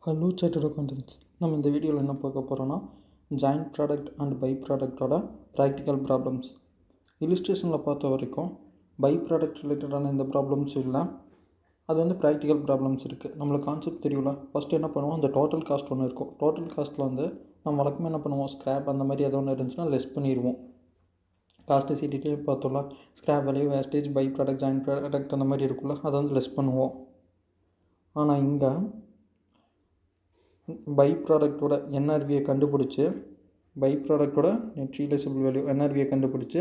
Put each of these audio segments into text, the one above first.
Hello chartered accountants. நம்ம இந்த வீடியோவில் என்ன பார்க்க போகிறோன்னா ஜாயிண்ட் ப்ராடக்ட் அண்ட் பை ப்ராடக்டோட ப்ராக்டிக்கல் ப்ராப்ளம்ஸ். இல்லுஸ்ட்ரேஷனில் பார்த்த வரைக்கும் பை ப்ராடக்ட் ரிலேட்டடான இந்த ப்ராப்ளம்ஸ் இல்லை, அது வந்து ப்ராக்டிக்கல் ப்ராப்ளம்ஸ் இருக்குது. நம்மளுக்கு கான்செப்ட் தெரியல. ஃபஸ்ட்டு என்ன பண்ணுவோம், அந்த டோட்டல் காஸ்ட் ஒன்று இருக்கும். டோட்டல் காஸ்ட்டில் வந்து நம்ம வழக்கமாக என்ன பண்ணுவோம், ஸ்க்ராப் அந்த மாதிரி எதோ ஒன்று இருந்துச்சுன்னா லெஸ் பண்ணிடுவோம். காஸ்ட்டு சீட்டிலே பார்த்தோம்ல, scrap value, wastage, by product, joint product அந்த மாதிரி இருக்குல்ல, அதை வந்து லெஸ் பண்ணுவோம். ஆனால் இங்கே பை ப்ராடக்டோட என்ஆர்வியை கண்டுபிடிச்சி, பை ப்ராடக்டோட நெட் ரீலைசபிள் வேல்யூ என்ஆர்வியை கண்டுபிடிச்சி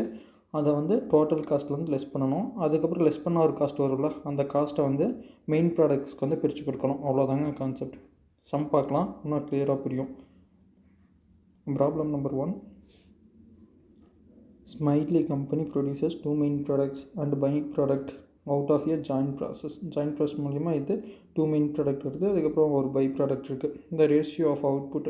அதை வந்து டோட்டல் காஸ்ட்லேருந்து லெஸ் பண்ணணும். அதுக்கப்புறம் லெஸ் பண்ண ஒரு காஸ்ட் வரும்ல, அந்த காஸ்ட்டை வந்து மெயின் ப்ராடக்ட்ஸ்க்கு வந்து பிரித்து கொடுக்கணும். அவ்வளோதாங்க கான்செப்ட். சம் பார்க்கலாம், இன்னும் கிளியராக புரியும். Problem number 1. Smiley company produces 2 main products and byproduct out of a joint process. Joint process மூலிமா இது 2 main product இருக்குது, அதுக்கப்புறம் ஒரு byproduct இருக்குது. The ratio of output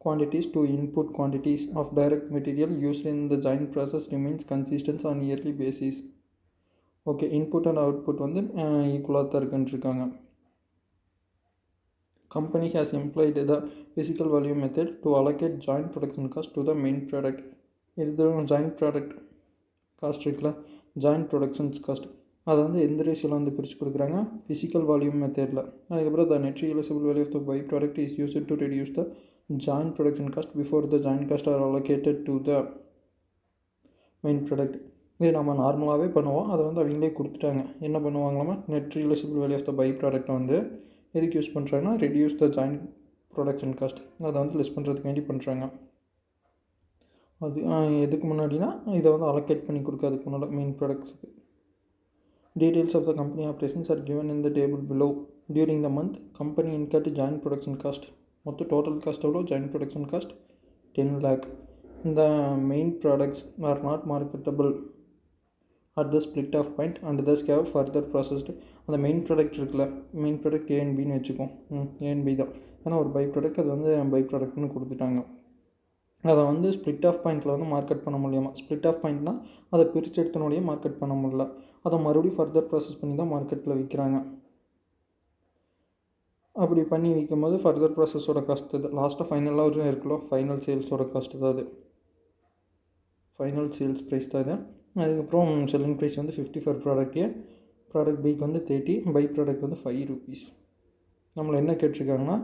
quantities to input quantities of direct material used in the joint process remains consistent on yearly basis. Okay, input and output வந்து ஈக்குவலாக தான் இருக்குன்ட்ருக்காங்க. Company has employed the physical value method to allocate joint production cost to the main product. இது joint product cost இருக்குல்ல, joint productions cost, அதை வந்து எந்த ரேஷியோவில் வந்து பிரித்து கொடுக்குறாங்க, ஃபிசிக்கல் வால்யூம் மெத்தடில். அதுக்கப்புறம் the net realisable value of the by product is used to reduce the joint production cost before the joint cost are allocated to the main product. இது நம்ம நார்மலாகவே பண்ணுவோம், அதை வந்து அவங்களே கொடுத்துட்டாங்க. என்ன பண்ணுவாங்களாமா, net realisable value of the by product வந்து எதுக்கு யூஸ் பண்ணுறாங்கன்னா, reduce the joint production cost, அதை வந்து லெஸ் பண்ணுறதுக்காண்டி பண்ணுறாங்க. அது எதுக்கு முன்னாடினா இதை வந்து அலோகேட் பண்ணி கொடுக்காதுக்கு முன்னாடி மெயின் ப்ராடக்ட்ஸுக்கு. Details of the company operations are given in the table below. During the month company incurred joint production cost. மொத்தம் டோட்டல் காஸ்ட் எவ்வளோ, ஜாயிண்ட் ப்ரொடக்ஷன் காஸ்ட் 10 lakh. இந்த main products are not marketable at the split off point and thus have further processed. அந்த main product இருக்குல்ல, main product A and பின்னு வச்சுக்கோம். A and B தான், ஏன்னா ஒரு பை ப்ராடக்ட், அது வந்து பை ப்ராடக்ட்னு கொடுத்துட்டாங்க. அதை வந்து ஸ்ப்ளிட் ஆஃப் பாயிண்டில் வந்து மார்க்கெட் பண்ண முடியாமல், ஸ்ப்ளிட் ஆஃப் பாயிண்ட்னால் அதை பிரித்து எடுத்தனோடையே மார்க்கெட் பண்ண முடியல, அதை மறுபடியும் ஃபர்தர் ப்ராசஸ் பண்ணி தான் மார்க்கெட்டில் விற்கிறாங்க. அப்படி பண்ணி விற்கும் போது ஃபர்தர் ப்ராசஸோட காஸ்ட் இது லாஸ்ட்டாக ஃபைனலாக ஒரு இருக்குல்ல, ஃபைனல் சேல்ஸோட காஸ்ட் தான் அது, ஃபைனல் சேல்ஸ் ப்ரைஸ் தான் இது. அதுக்கப்புறம் செல்லிங் ப்ரைஸ் வந்து 50 ஃபார் ப்ராடக்ட் ஏ, ப்ராடக்ட் பிக்கு வந்து 30, பை ப்ராடக்ட் வந்து 5 rupees. நம்மளை என்ன கேட்டிருக்காங்கன்னா,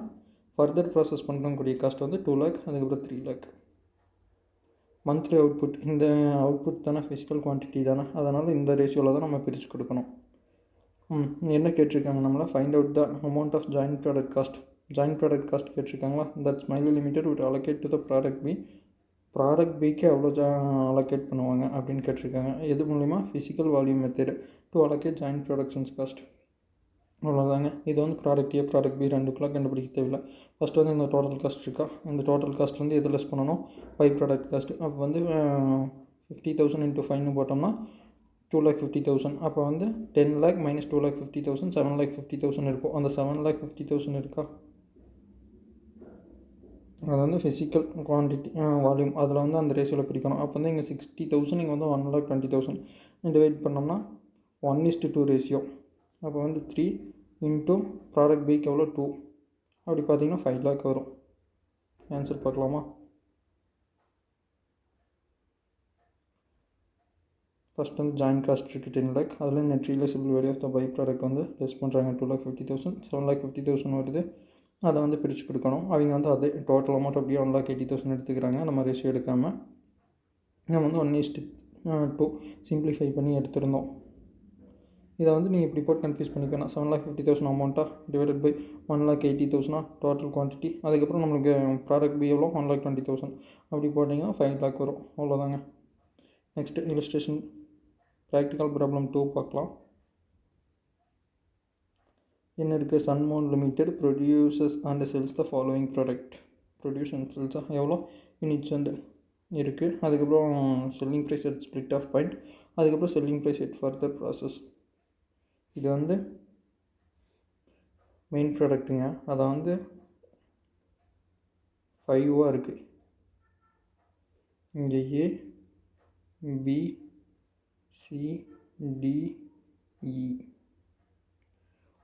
ஃபர்தர் ப்ராசஸ் பண்ணுறக்கூடிய காஸ்ட் வந்து 2 lakh, அதுக்கப்புறம் 3 lakh. மந்த்லி அவுட்புட், இந்த அவுட்புட் தானே ஃபிசிக்கல் குவான்டிட்டி தானே, அதனால் இந்த ரேஷியோவில் தான் நம்ம பிரித்து கொடுக்கணும். என்ன கேட்டிருக்காங்க நம்மளை, find out the amount of joint product cost. Joint product cost கேட்டிருக்காங்களா, that Smiley limited would allocate to the product B. Product பிக்கு எவ்வளோ அலோகேட் பண்ணுவாங்க அப்படின்னு கேட்டிருக்காங்க. எது மூலிமா, physical volume method to allocate joint productions cost. அவ்வளோதாங்க. இது வந்து ப்ராடக்ட் ஏ, ப்ராடக்ட் பி ரெண்டுக்குள்ளே கண்டுபிடிக்க தேவையில்லை. ஃபஸ்ட்டு வந்து இந்த டோட்டல் காஸ்ட் இருக்கா, இந்த டோட்டல் காஸ்ட்லேருந்து எது லெஸ் பண்ணணும், பை ப்ராடக்ட் காஸ்ட்டு. அப்போ வந்து 50,000 into 5ன்னு போட்டோம்னா 2,50,000. அப்போ வந்து 10 lakh minus 2,50,000 7,50,000 இருக்கும். அந்த 7,50,000 இருக்கா, அது வந்து ஃபிசிக்கல் குவான்டிட்டி வால்யூம், அதில் வந்து அந்த ரேஷியோவில் பிரிக்கணும். அப்போ வந்து இங்கே 60,000, இங்கே வந்து 1,20,000 டிவைட் பண்ணோம்னா 1:2 ரேஷியோ. அப்போ வந்து 3 இன்ட்டு ப்ராடக்ட் பிக்கு எவ்வளோ 2, அப்படி பார்த்தீங்கன்னா 5 lakh வரும். ஆன்சர் பார்க்கலாமா. ஃபஸ்ட் வந்து ஜாயிண்ட் காஸ்ட் இருக்குது 10 lakh, அதில் net realisable value of the by product வந்து லெஸ் பண்ணுறாங்க 2,50,000, 7,50,000 வருது. அதை வந்து பிரித்து கொடுக்கணும். அவங்க வந்து அதே டோட்டல் அமௌண்ட் அப்படியே 1,80,000 எடுத்துக்கிறாங்க, நம்ம ரேஷியோ எடுக்காமல். நம்ம வந்து 1:2 சிம்பிளிஃபை பண்ணி எடுத்திருந்தோம். இதை வந்து நீங்கள் இப்படி போட்டு கன்ஃபியூஸ் பண்ணிக்கணும். 7,50,000 அமௌண்ட்டாக டிவைடட் பை 1,80,000 டோட்டல் குவான்டிட்டி. அதுக்கப்புறம் நம்மளுக்கு ப்ராடக்ட் பி எவ்வளோ, 1,20,000 அப்படி போட்டிங்கன்னா 5 lakh வரும். அவ்வளோதாங்க. நெக்ஸ்ட்டு இல்லுஸ்ட்ரேஷன் ப்ராக்டிக்கல் ப்ராப்ளம் 2 பார்க்கலாம். என்ன இருக்குது, Sunmoon limited produces and sells the following product. Produce and செல்ஸாக எவ்வளோ யூனிட்ஸ் வந்து இருக்குது. அதுக்கப்புறம் selling price at split off point, அதுக்கப்புறம் selling price at further process. இது வந்து மெயின் ப்ராடக்ட்டுங்க, அதை வந்து 5 இருக்குது. இங்கே A, B, C, D, E.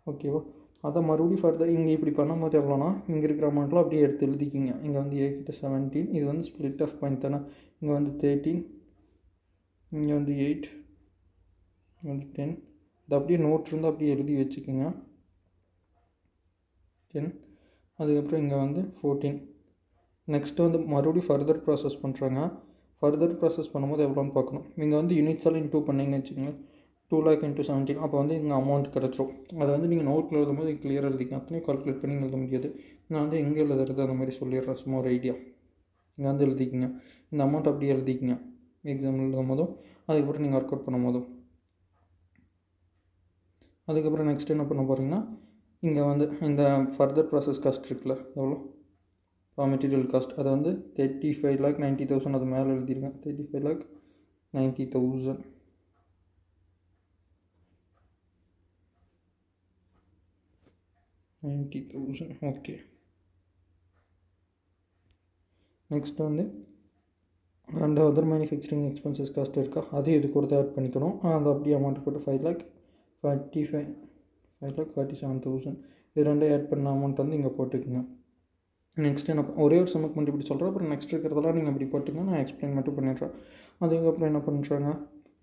ஓகேவா. அதை மறுபடியும் ஃபர்தர் இங்கே இப்படி பண்ணும்போது எவ்வளோனா இங்கே இருக்கிற அமௌண்ட்லாம் அப்படியே எடுத்து எழுதிக்கிங்க. இங்கே வந்து A கிட்ட 17, இது வந்து ஸ்ப்ளிட் ஆஃப் பாயிண்ட் தானே. இங்கே வந்து 13, இங்கே வந்து 8, இங்கே வந்து 10. இது அப்படியே நோட் இருந்தால் அப்படியே எழுதி வச்சுக்கோங்க. 10, அதுக்கப்புறம் இங்கே வந்து 14. நெக்ஸ்ட்டு வந்து மறுபடியும் ஃபர்தர் ப்ராசஸ் பண்ணுறாங்க. ஃபர்தர் ப்ராசஸ் பண்ணும்போது எவ்வளோன்னு பார்க்கணும். நீங்கள் வந்து யூனிட்ஸால் இன்டூ பண்ணிங்கன்னு வச்சுக்கோங்களேன். 2 lakh into 17, அப்போ வந்து இங்கே அமௌண்ட் கிடச்சிரும். அதை வந்து நீங்கள் நோட்டில் எழுதும்போது கிளியராக எழுதிக்கலாம். அத்தனையும் கால்குலேட் பண்ணி எழுத முடியாது. நான் வந்து எங்கே எழுதுறது அந்த மாதிரி சொல்லிடுறேன், சும்மா ஒரு ஐடியா. இங்கே வந்து எழுதிக்கிங்க, இந்த அமௌண்ட் அப்படியே எழுதிக்கிங்க எக்ஸாம் எழுதும் போதும், அதுக்கப்புறம் நீங்கள் ஒர்க் அவுட் பண்ணும் போதும். அதுக்கப்புறம் நெக்ஸ்ட் என்ன பண்ண போகிறீங்கன்னா, இங்கே வந்து இந்த ஃபர்தர் ப்ராசஸ் காஸ்ட் இருக்குல்ல, எவ்வளோ ரா மெட்டீரியல் காஸ்ட், அதை வந்து 35,90,000 அது மேலே எழுதிருங்க. 35,90,000. ஓகே. நெக்ஸ்ட் வந்து and other manufacturing expenses cost இருக்கா, அதையும் இது கொடுத்து ஆட் பண்ணிக்கணும். அந்த அப்படியே அமௌண்ட் போட்டு 5,47,000 இது ரெண்டையும் ஆட் பண்ண அமௌண்ட் வந்து இங்கே போட்டுக்குங்க. நெக்ஸ்ட் என்ன ஒரே ஒரு சமக்கு மட்டும் இப்படி சொல்கிறேன். அப்புறம் நெக்ஸ்ட் இருக்கிறதெல்லாம் நீங்கள் அப்படி போட்டுங்க, நான் எக்ஸ்பிளைன் மட்டும் பண்ணிடுறேன். அதுக்கப்புறம் என்ன பண்ணுறாங்க,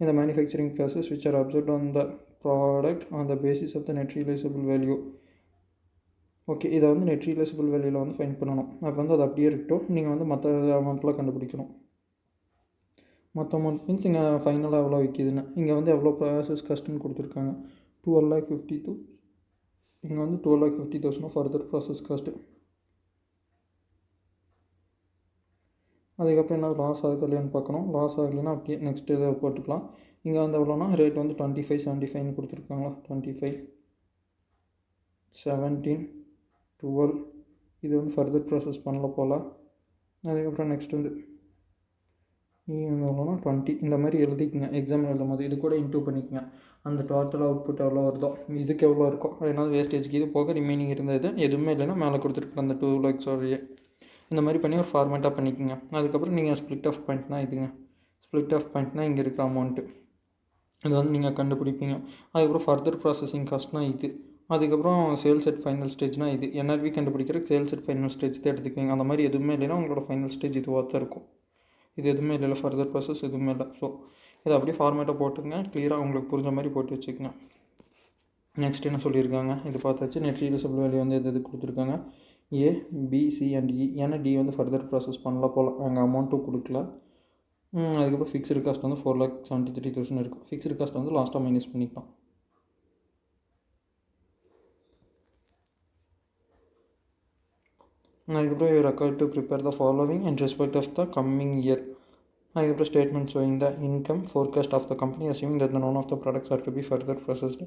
இந்த manufacturing process which are observed on the product on the basis of the net realisable value. Okay, இதை வந்து நெட் ரியலைசபிள் வேல்யூவில் வந்து ஃபைண்ட் பண்ணணும். அப்போ வந்து அது அப்படியே இருக்கட்டும். நீங்கள் வந்து மற்ற அமௌண்ட்லாம் கண்டுபிடிக்கணும். மற்ற அமௌண்ட் மீன்ஸ் இங்கே ஃபைனலாக எவ்வளோ விற்கிதுன்னு, இங்கே வந்து எவ்வளோ ப்ராசஸ் காஸ்ட்டுன்னு கொடுத்துருக்காங்க. 12,52,000. இங்கே வந்து 12,50,000 ஃபர்தர் ப்ராசஸ் காஸ்ட்டு. அதுக்கப்புறம் என்ன லாஸ் ஆகுது இல்லையான்னு பார்க்கணும். லாஸ் ஆகலைன்னா அப்படியே நெக்ஸ்ட் இதை போட்டுக்கலாம். இங்கே வந்து எவ்வளோனா ரேட் வந்து 25,75 கொடுத்துருக்காங்களா. 25, 17, 12. இது வந்து ஃபர்தர் ப்ராசஸ் பண்ணல போல். அதுக்கப்புறம் நெக்ஸ்ட் வந்து எவ்வளோனா 20. இந்த மாதிரி எழுதிக்குங்க எக்ஸாம் எழுதும் போது. இது கூட இன்டூ பண்ணிக்கோங்க. அந்த டோட்டல் அவுட்புட் எவ்வளோ வருதோ, இதுக்கு எவ்வளோ இருக்கோ, அதனால் வேஸ்டேஜ்க்கு இது போக ரிமைனிங் இருந்தது எதுவுமே இல்லைன்னா மேலே கொடுத்துருக்குற அந்த 2 lakhs இந்த மாதிரி பண்ணி ஒரு ஃபார்மேட்டாக பண்ணிக்கோங்க. அதுக்கப்புறம் நீங்கள் ஸ்ப்ளிட் ஆஃப் பாயிண்ட்னா இதுங்க. ஸ்ப்ளிட் ஆஃப் பாயிண்ட்னா இங்கே இருக்கிற அமௌண்ட்டு இது வந்து நீங்கள் கண்டுபிடிப்பீங்க. அதுக்கப்புறம் ஃபர்தர் ப்ராசஸிங் காஸ்ட்னால் இது. அதுக்கப்புறம் சேல்ஸ் அட் ஃபைனல் ஸ்டேஜ்னால் இது. NRV கண்டுபிடிக்கிறதுக்கு சேல்ஸ் அட் ஃபைனல் ஸ்டேஜ் தான் எடுத்துக்கிங்க. அந்த மாதிரி எதுவுமே இல்லைன்னா உங்களோட ஃபைனல் ஸ்டேஜ் இதுவாக தான் இருக்கும். இது எதுவுமே இல்லை, ஃபர்தர் ப்ராசஸ் எதுவுமே இல்லை. ஸோ இதை அப்படியே ஃபார்மேட்டாக போட்டுங்க. கிளியராக உங்களுக்கு புரிஞ்ச மாதிரி போட்டு வச்சுக்கோங்க. நெக்ஸ்ட் என்ன சொல்லியிருக்காங்க, இது பார்த்தாச்சு. நெட் ரியலைசபிள் வேல்யூ வந்து எது கொடுத்துருக்காங்க, A, B, C and E. ஏன்னா D வந்து ஃபர்தர் ப்ராசஸ் பண்ணல போல், அங்கே அமௌண்ட்டும் கொடுக்கல. அதுக்கப்புறம் ஃபிக்ஸ்டு காஸ்ட் வந்து 4,73,000 இருக்கும். ஃபிக்ஸ்டு காஸ்ட் வந்து லாஸ்ட்டாக மைனஸ் பண்ணிக்கலாம். அதுக்கப்புறம் you record to prepare the following in respect of the coming year. அதுக்கப்புறம் statement showing the income forecast of the company assuming that none of the products are to be further processed.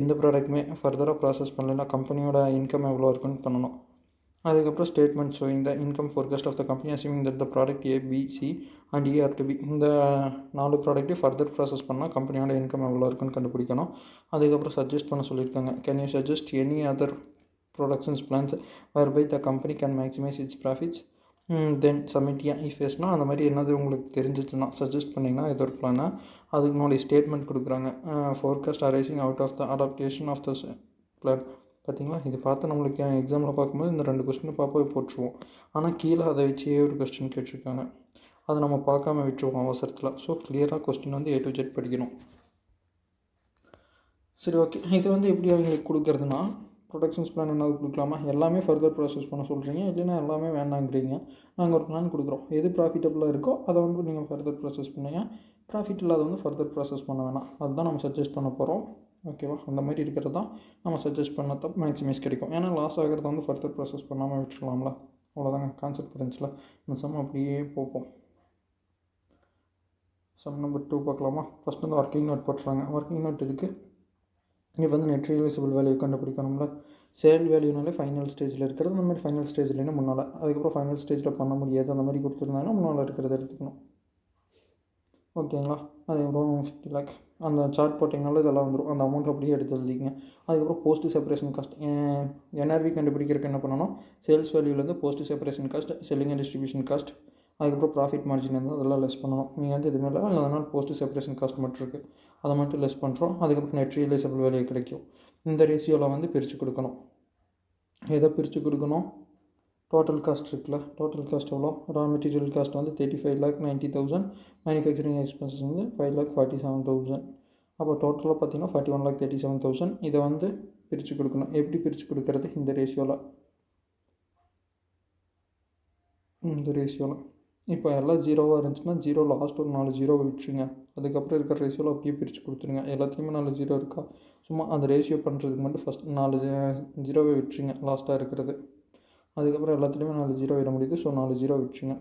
எந்த ப்ராடக்ட்டுமே ஃபர்தராக process பண்ணலைன்னா கம்பெனியோட income எவ்வளோ இருக்குன்னு பண்ணணும். அதுக்கப்புறம் statement showing the income forecast of the company assuming that the product A, B, C and E are to be. இந்த 4 ப்ராடக்ட்டையும் ஃபர்தர் ப்ராசஸ் பண்ணால் கம்பெனியோட இன்கம் எவ்வளோ இருக்குன்னு கண்டுபிடிக்கணும். அதுக்கப்புறம் சஜஸ்ட் பண்ண சொல்லியிருக்காங்க. Can you suggest any other productions plans whereby the company can maximize its profits, then submit if எஸ்னா அந்த மாதிரி என்னது உங்களுக்கு தெரிஞ்சிச்சுன்னா சஜஸ்ட் பண்ணிங்கன்னா ஏதோ ஒரு பிளானா. அதுக்கு முன்னாடி ஸ்டேட்மெண்ட் கொடுக்குறாங்க. Forecast arising out of the adaptation of the plan. பார்த்தீங்களா, இது பார்த்து நம்மளுக்கு எக்ஸாமில் பார்க்கும்போது இந்த 2 கொஸ்டின் பார்ப்போம் போட்டுருவோம். ஆனால் கீழே அதை வச்சே ஒரு கொஸ்டின் கேட்டிருக்காங்க. அதை நம்ம பார்க்காம விட்டுருவோம் அவசரத்தில். ஸோ கிளியராக கொஸ்டின் வந்து A to Z படிக்கணும். சரி, ஓகே. இது வந்து எப்படி அவங்களுக்கு கொடுக்குறதுனா, ப்ரொடக்ஷன்ஸ் பிளான் என்னது கொடுக்கலாமா, எல்லாமே ஃபர்தர் ப்ராசஸ் பண்ண சொல்கிறீங்க, இல்லைன்னா எல்லாமே வேணாங்கிறீங்க. நாங்கள் ஒரு பிளான் கொடுக்குறோம், எது ப்ராஃபிட்டபுளாக இருக்கோ அதை வந்து நீங்கள் ஃபர்தர் ப்ராசஸ் பண்ணுங்க. ப்ராஃபிட் இல்லாத வந்து ஃபர்தர் ப்ராசஸ் பண்ண வேணாம். அதுதான் நம்ம சஜஸ்ட் பண்ண போகிறோம். ஓகேவா, அந்த மாதிரி இருக்கிறது தான் நம்ம சஜஸ்ட் பண்ணதான் மேக்ஸிமைஸ் கிடைக்கும். ஏன்னா லாஸ் ஆகிறத வந்து ஃபர்தர் ப்ராசஸ் பண்ணாமல் விட்டுருலாம்ல. அவ்வளோதாங்க கான்செப்ட் புரிஞ்சில. இந்த சம் அப்படியே போப்போம். சம் நம்பர் 2 பார்க்கலாமா. ஃபஸ்ட் வந்து ஒர்க்கிங் நோட் போட்டுறாங்க. ஒர்க்கிங் நோட் இருக்குது. இங்கே வந்து net realisable value கண்டுபிடிக்கணும்ல. Sale வேல்யூனாலே final ஸ்டேஜில் இருக்கிறது. அந்த மாதிரி ஃபைனல் ஸ்டேஜ்லேருந்து முன்னால், அதுக்கப்புறம் ஃபைனல் ஸ்டேஜில் பண்ண முடியாது அந்த மாதிரி கொடுத்துருந்தாங்கன்னா முன்னால் இருக்கிறத எடுத்துக்கணும். ஓகேங்களா. அதுக்கப்புறம் 50 lakh அந்த சார்ட் போட்டிங்கனால இதெல்லாம் வந்துடும். அந்த அமௌண்ட் அப்படியே எடுத்து எழுதிங்க. அதுக்கப்புறம் போஸ்ட் செப்பரேஷன் காஸ்ட். NRV கண்டுபிடிக்கிறதுக்கு என்ன பண்ணணும், சேல்ஸ் வேல்யூலேருந்து post separation cost, selling and distribution cost, அதுக்கப்புறம் ப்ராஃபிட் மார்ஜின் இருந்தால் அதெல்லாம் லெஸ் பண்ணணும். நீங்கள் வந்து இதுமாதிரி அதனால் போஸ்ட் செப்பரேஷன் காஸ்ட் மட்டும் இருக்குது, அதை மட்டும் லெஸ் பண்ணுறோம். அதுக்கப்புறம் நெட் ரியலைசபிள் வேல்யூ கிடைக்கும். இந்த ரேஷியோவில் வந்து பிரித்து கொடுக்கணும். எதை பிரித்து கொடுக்கணும்? டோட்டல் காஸ்ட் இருக்குல்ல, டோட்டல் காஸ்ட் எவ்வளோ? ரா மெட்டீரியல் காஸ்ட் வந்து 35,90,000, மேனுஃபேக்சரிங் எக்ஸ்பென்சஸ் வந்து 5,47,000. அப்போ டோட்டலாக பார்த்தீங்கன்னா 41,37,000. இதை வந்து பிரித்து கொடுக்கணும். எப்படி பிரித்து கொடுக்கறது? இந்த ரேஷியோவில் இப்போ எல்லாம் ஜீரோவாக இருந்துச்சுன்னா ஜீரோ லாஸ்ட் ஒரு 4 ஜீரோவை விட்டுருங்க. அதுக்கப்புறம் இருக்கிற ரேஷியோவில் அப்படியே பிரித்து கொடுத்துருங்க. எல்லாத்தையுமே 4 ஜீரோ இருக்கா, சும்மா அந்த ரேஷியோ பண்ணுறதுக்கு மட்டும் ஃபஸ்ட் 4 ஜீரோவை விட்டுருங்க லாஸ்ட்டாக இருக்கிறது. அதுக்கப்புறம் எல்லாத்துலேயுமே 4 ஜீரோ விட முடியுது, ஸோ 4 ஜீரோ விட்டுருங்க.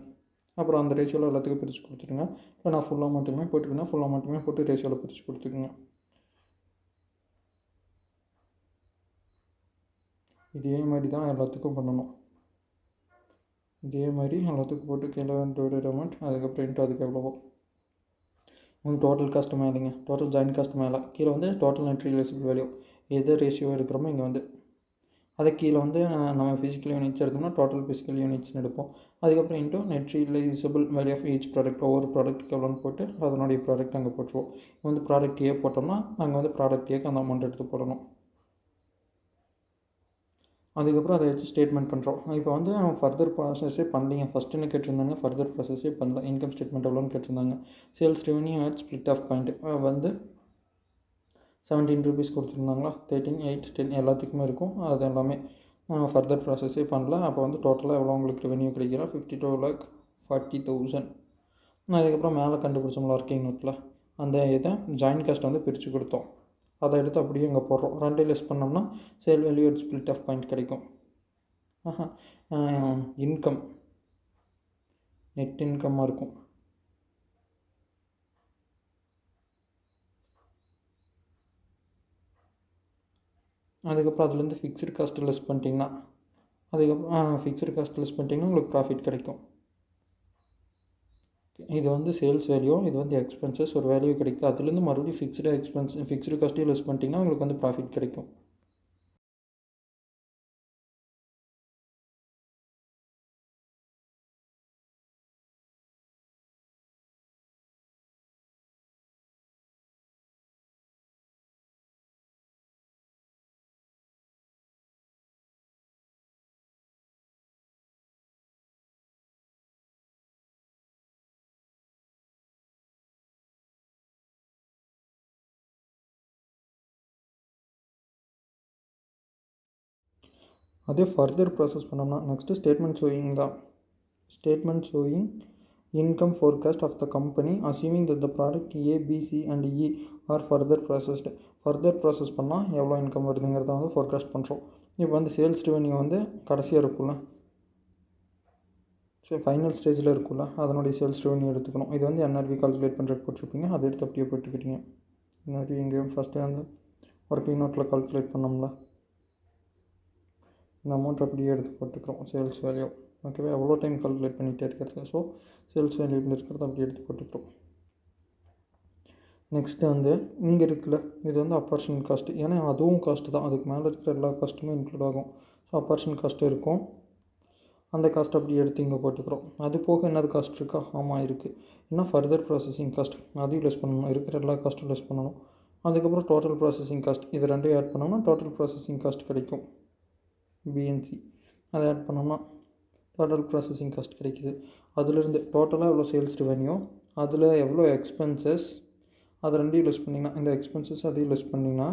அப்புறம் அந்த ரேஷியோவில் எல்லாத்துக்கும் பிரித்து கொடுத்துருங்க. இல்லை நான் ஃபுல்லாக மட்டுமே போட்டுக்கினா ஃபுல்லாக மட்டுமே போட்டு ரேஷியோவில் பிரித்து கொடுத்துக்குங்க. இதே மாதிரி தான் எல்லாத்துக்கும் பண்ணணும். இதே மாதிரி எல்லாத்துக்கும் போட்டு கீழே டோட்டல் அமௌண்ட், அதுக்கப்புறம் இன்ட்டு அதுக்கு எவ்வளவோ டோட்டல் காஸ்ட் மேலேங்க, டோட்டல் ஜாயின் காஸ்ட் மேலே கீழே வந்து டோட்டல் நெட் ரியலைசபிள் வேல்யூ எது ரேஷியோ இருக்கிறோமோ இங்கே வந்து அதை கீழே வந்து நம்ம ஃபிசிக்கல் யூனிட்ஸ் எடுத்தோம்னா டோட்டல் ஃபிசிக்கல் யூனிட்ஸ்னு எடுப்போம். அதுக்கப்புறம் into net realisable value of each product, ஒவ்வொரு ப்ராடக்ட்டுக்கு எவ்வளோன்னு போட்டு அதனுடைய ப்ராடக்ட் அங்கே போட்டுருவோம். வந்து ப்ராடக்ட் ஏ போட்டோம்னா அங்கே வந்து ப்ராடக்ட் ஏக்கு அந்த அமௌண்ட் எடுத்து போடணும். அதுக்கப்புறம் அதை வச்சு ஸ்டேட்மெண்ட் பண்ணுறோம். இப்போ வந்து ஃபர்தர் ப்ராசஸே பண்ணலிங்க. ஃபஸ்ட்டு என்ன கேட்டிருந்தாங்க, ஃபர்தர் ப்ராசஸே பண்ணல. இன்கம் ஸ்டேட்மெண்ட் எவ்வளோன்னு கேட்டிருந்தாங்க. Sales revenue at split off point வந்து 17 ரூபீஸ் கொடுத்துருந்தாங்களா, 13, 8, 10 எல்லாத்துக்குமே இருக்கும். அது எல்லாமே ஃபர்தர் ப்ராசஸே பண்ணல. அப்போ வந்து டோட்டலாக எவ்வளோ உங்களுக்கு ரெவன்யூ கிடைக்கிறா, 52,40,000. அதுக்கப்புறம் மேலே கண்டுபிடிச்சோம்ல ஒர்க்கிங் நோட்டில் அந்த இதை ஜாயின் காஸ்ட் வந்து பிரித்து கொடுத்தோம். அதை எடுத்து அப்படியே இங்கே போடுறோம். 2 லெஸ் பண்ணோம்னா sale value at split off point கிடைக்கும். இன்கம் நெட் இன்கம்மாக இருக்கும். அதுக்கப்புறம் அதுலேருந்து ஃபிக்ஸ்டு காஸ்ட்டு லெஸ் பண்ணிட்டிங்கன்னா ஃபிக்ஸ்டு காஸ்ட் லெஸ் பண்ணிட்டிங்கன்னா உங்களுக்கு ப்ராஃபிட் கிடைக்கும். இது வந்து சேல்ஸ் வேல்யூ, இது வந்து எக்ஸ்பென்சஸ் ஒரு வேல்யூ கிடைக்கும். அதுலேருந்து மறுபடியும் ஃபிக்ஸ்டு காஸ்ட்டையும் லெஸ் பண்ணிட்டிங்கன்னா உங்களுக்கு வந்து ப்ராஃபிட் கிடைக்கும். அதே ஃபர்தர் ப்ராசஸ் பண்ணோம்னா நெக்ஸ்ட்டு ஸ்டேட்மெண்ட் ஷோயிங் தான். Statement showing income forecast of the company assuming that the product A, B, C and E are further processed. Further process பண்ணால் எவ்வளோ இன்கம் வருதுங்கிறத வந்து ஃபோர்காஸ்ட் பண்ணுறோம். இப்போ வந்து சேல்ஸ் ரெவன்யூ வந்து கடைசியாக இருக்கும்ல, ஸோ ஃபைனல் ஸ்டேஜில் இருக்கும்ல, அதனுடைய சேல்ஸ் ரெவன்யூ எடுத்துக்கணும். இது வந்து என்ஆர்வி கால்குலேட் பண்ணுறதுக்கு போட்டிருப்பீங்க, அதை எடுத்து அப்படியே போட்டுக்கிட்டீங்க. என்ஆர்வி இங்கேயும் ஃபஸ்ட்டு வந்து ஒர்க்கிங் நோட்டில் கால்குலேட் பண்ணோம்ல, இந்த அமௌண்ட் அப்படியே எடுத்து போட்டுக்கிறோம் சேல்ஸ் வேல்யூ. ஓகேவா, எவ்வளோ டைம் கால்குலேட் பண்ணிகிட்டே இருக்கிறது, ஸோ சேல்ஸ் வேல்யூவில் இருக்கிறது அப்படியே எடுத்து போட்டுக்கிறோம். நெக்ஸ்ட்டு வந்து இங்கே இருக்குல்ல, இது வந்து அப்பர்ஷன் காஸ்ட்டு, ஏன்னா அதுவும் காஸ்ட்டு தான், அதுக்கு மேலே இருக்கிற எல்லா காஸ்ட்டுமே இன்க்ளூட் ஆகும். ஸோ அப்பர்ஷன் காஸ்ட்டு இருக்கும், அந்த காஸ்ட் அப்படி எடுத்து இங்கே போட்டுக்கிறோம். அது போக என்னது காஸ்ட் இருக்கா, ஆமாம் இருக்குது. இன்னும் ஃபர்தர் ப்ராசஸிங் காஸ்ட் அதையும் லெஸ் பண்ணணும், இருக்கிற எல்லா காஸ்ட்டும் லெஸ் பண்ணணும். அதுக்கப்புறம் டோட்டல் ப்ராசஸிங் காஸ்ட், இது ரெண்டையும் ஆட் பண்ணோம்னா டோட்டல் ப்ராசஸிங் காஸ்ட் கிடைக்கும், பிஎன்சி. அதை ஆட் பண்ணோம்னா டோட்டல் ப்ராசஸிங் காஸ்ட் கிடைக்கிது. அதிலிருந்து டோட்டலாக எவ்வளோ சேல்ஸ் ரெவன்யூ, அதில் எவ்வளோ எக்ஸ்பென்சஸ், அது ரெண்டையும் லெஸ் பண்ணிங்கன்னா, இந்த எக்ஸ்பென்சஸ் அதையும் லெஸ் பண்ணிங்கன்னா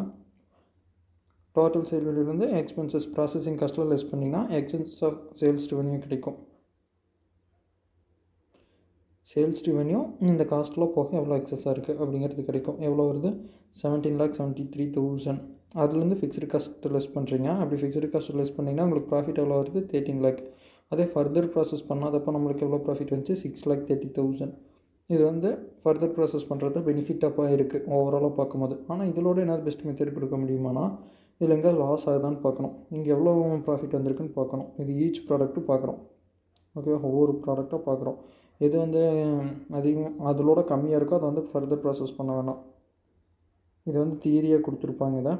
டோட்டல் சேல் வேல்யூலேருந்து எக்ஸ்பென்சஸ் ப்ராசஸிங் காஸ்ட்டில் லெஸ் பண்ணிங்கன்னா எக்ஸ்பென்சஸ் ஆஃப் சேல்ஸ் ரெவன்யூ கிடைக்கும். சேல்ஸ் ரெவன்யூ இந்த காஸ்ட்டில் போக எவ்வளோ எக்ஸஸாக இருக்குது அப்படிங்கிறது கிடைக்கும். எவ்வளோ வருது, 17,73,000. அதுலேருந்து ஃபிக்ஸ்டு காஸ்ட் லெஸ் பண்ணுறீங்க. அப்படி ஃபிக்ஸ்டு காஸ்ட் லெஸ் பண்ணிங்கன்னா உங்களுக்கு ப்ராஃபிட் எவ்வளோ வருது, 13 lakh. அதே ஃபர்தர் ப்ராசஸ் பண்ணாதப்போ நம்மளுக்கு எவ்வளோ ப்ராஃபிட் வந்துச்சு, 6,30,000. இது வந்து ஃபர்தர் ப்ராசஸ் பண்ணுறது பெனிஃபிட்டாக இருக்குது ஓவராலாக பார்க்கும்போது. ஆனால் இதோட என்ன பெஸ்ட் மெத்தட் கொடுக்க முடியுமானா, இதில் எங்கே லாஸ் ஆகுதான்னு பார்க்கணும், இங்கே எவ்வளோ ப்ராஃபிட் வந்திருக்குன்னு பார்க்கணும். இது ஈச் ப்ராடக்ட்டு பார்க்குறோம். ஓகே, ஒவ்வொரு ப்ராடக்டாக பார்க்குறோம். எது வந்து அதிகம் அதோட கம்மியாக இருக்கோ அதை வந்து ஃபர்தர் ப்ராசஸ் பண்ண வேணாம். இது வந்து தியரியாக கொடுத்துருப்பாங்க, இதை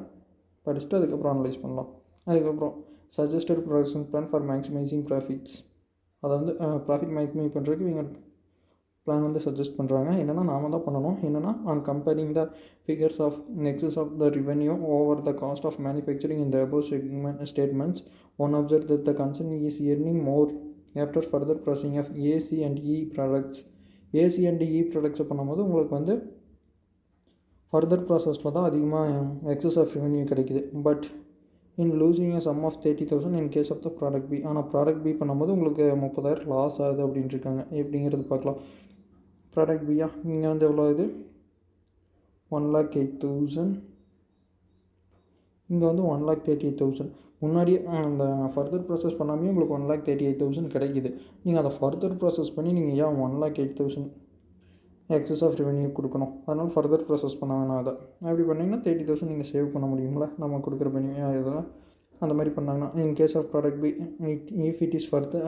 படிச்சுட்டு அதுக்கப்புறம் அனலைஸ் பண்ணலாம். அதுக்கப்புறம் suggested production plan for maximizing profits, அதை வந்து ப்ராஃபிட் மேக்ஸிமைஸ் பண்ணுறதுக்கு இவங்க பிளான் வந்து சஜஸ்ட் பண்ணுறாங்க. என்னென்னா நாம தான் பண்ணணும். என்னென்னா on comparing the figures of nexus of the revenue over the cost of manufacturing இந்த above statements One observes that the concern is earning more after further processing of AC and E products. AC and E products பண்ணும்போது உங்களுக்கு வந்து further ப்ராசஸில் தான் அதிகமாக excess of revenue கிடைக்குது. But in losing a sum of 30,000 in case of the product B. ஆனால் product B பண்ணும்போது உங்களுக்கு 30,000 லாஸ் ஆகுது அப்படின்ட்டு இருக்காங்க. எப்படிங்கிறது பார்க்கலாம். ப்ராடக்ட் பியா இங்கே வந்து எவ்வளோ இது 1,08,000, இங்கே வந்து 1,38,000. முன்னாடியே அந்த ஃபர்தர் ப்ராசஸ் பண்ணாமே உங்களுக்கு 1,38,000 கிடைக்குது. நீங்கள் அதை ஃபர்தர் ப்ராசஸ் பண்ணி நீங்கள் ஏன் 1,08,000 எக்ஸஸ் ஆஃப் ரெவன்யூ கொடுக்கணும்? அதனால் ஃபர்தர் ப்ராசஸ் பண்ண வேணாம். அதை அப்படி பண்ணிங்கன்னா 30,000 நீங்கள் சேவ் பண்ண முடியுங்களா நம்ம கொடுக்குற பண்ணி இதெல்லாம் அந்த மாதிரி பண்ணாங்கன்னா. In case of product B if it is further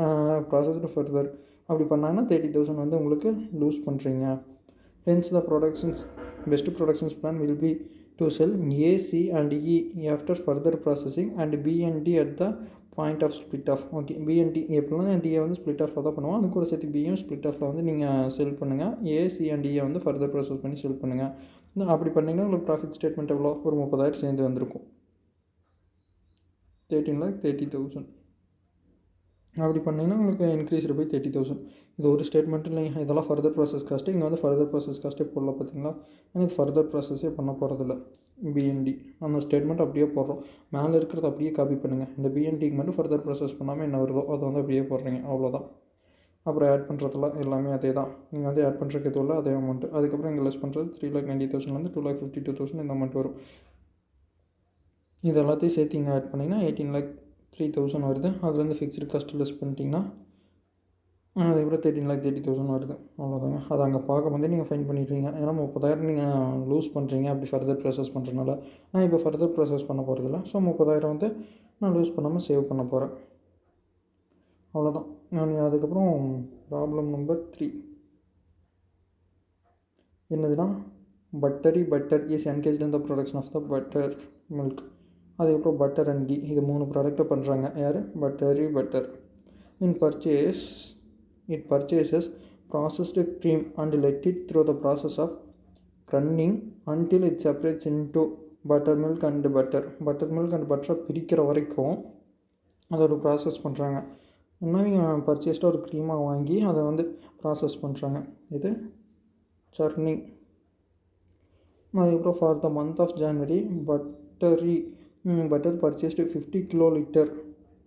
processed further அப்படி பண்ணாங்கன்னா 30,000 வந்து உங்களுக்கு லூஸ் பண்ணுறீங்க. Hence the best productions plan will be to sell A, C and E after further processing and B and D at the point of split off. Okay, B and D எப்படின்னா டியை வந்து split ஆஃபில் தான் பண்ணுவோம். அது கூட சேர்த்து பியும் split ஆஃபில் வந்து நீங்கள் செல் பண்ணுங்கள். A, C and E வந்து ஃபர்தர் ப்ராசஸ் பண்ணி செல் பண்ணுங்கள். அப்படி பண்ணிங்கன்னா உங்களுக்கு ப்ராஃபிட் ஸ்டேட்மெண்ட் எவ்வளோ ஒரு 30,000 சேர்ந்து வந்திருக்கும். 13,30,000 அப்படி பண்ணிங்கன்னா உங்களுக்கு இன்க்ரீஸ்டு போய் 30,000. இது ஒரு ஸ்டேட்மெண்ட் இல்லைங்க. இதெல்லாம் ஃபர்தர் ப்ராசஸ் காஸ்ட்டு. இங்கே வந்து ஃபர்தர் ப்ராசஸ் காஸ்ட்டே போடல பார்த்தீங்களா. எனக்கு ஃபர்தர் ப்ராசஸே பண்ண போகிறதில்ல. பிஎன்டி அந்த ஸ்டேட்மெண்ட் அப்படியே போடுறோம். மேலே இருக்கிறத அப்படியே காப்பி பண்ணுங்கள். இந்த பிஎன்டிக்கு மட்டும் ஃபர்தர் ப்ராசஸ் பண்ணாமல் என்ன வருதோ அதை வந்து அப்படியே போடுறீங்க, அவ்வளோதான். அப்புறம் ஆட் பண்ணுறதுலாம் எல்லாமே அதே தான். நீங்கள் வந்து ஆட் பண்ணுறதுக்கு எதுவும் இல்லை, அதே அமௌண்ட்டு. அதுக்கப்புறம் இங்கே லெஸ் பண்ணுறது 3,90,000 2,52,000 இந்த அமௌண்ட் வரும். இது எல்லாத்தையும் சேர்த்து இங்கே ஆட் பண்ணிங்கன்னா 18,03,000 வருது. அதுலேருந்து ஃபிக்ஸ்டு காஸ்ட்டு லெஸ் பண்ணிட்டீங்கன்னா அதுக்கப்புறம் 13,30,000 வருது. அவ்வளோதாங்க. அதை அங்கே பார்க்கும்போதே நீங்கள் ஃபைன் பண்ணிடுவீங்க. ஏன்னா 30,000 நீங்கள் லூஸ் பண்ணுறீங்க அப்படி ஃபர்தர் ப்ராசஸ் பண்ணுறதுனால. நான் இப்போ ஃபர்தர் ப்ராசஸ் பண்ண போகிறதில்ல. ஸோ 30,000 வந்து நான் லூஸ் பண்ணாமல் சேவ் பண்ண போகிறேன். அவ்வளோதான். நான் அதுக்கப்புறம் ப்ராப்ளம் நம்பர் 3 என்னதுன்னா butter is engaged in the production of the butter milk. அதுக்கப்புறம் பட்டர் அண்ட் கீ இது 3 ப்ராடக்ட்டை பண்ணுறாங்க. யார்? Butter. It purchases processed cream and let it through the process of running until it separates into buttermilk and butter. Buttermilk and butter பிரிக்கிற வரைக்கும் அதை ஒரு process பண்ணுறாங்க. இன்னும் நீங்கள் பர்ச்சேஸ்டாக ஒரு க்ரீமாக வாங்கி அதை வந்து ப்ராசஸ் பண்ணுறாங்க. இது சர்னிங். அதுக்கப்புறம் for the month of January butter purchased 50 kiloliter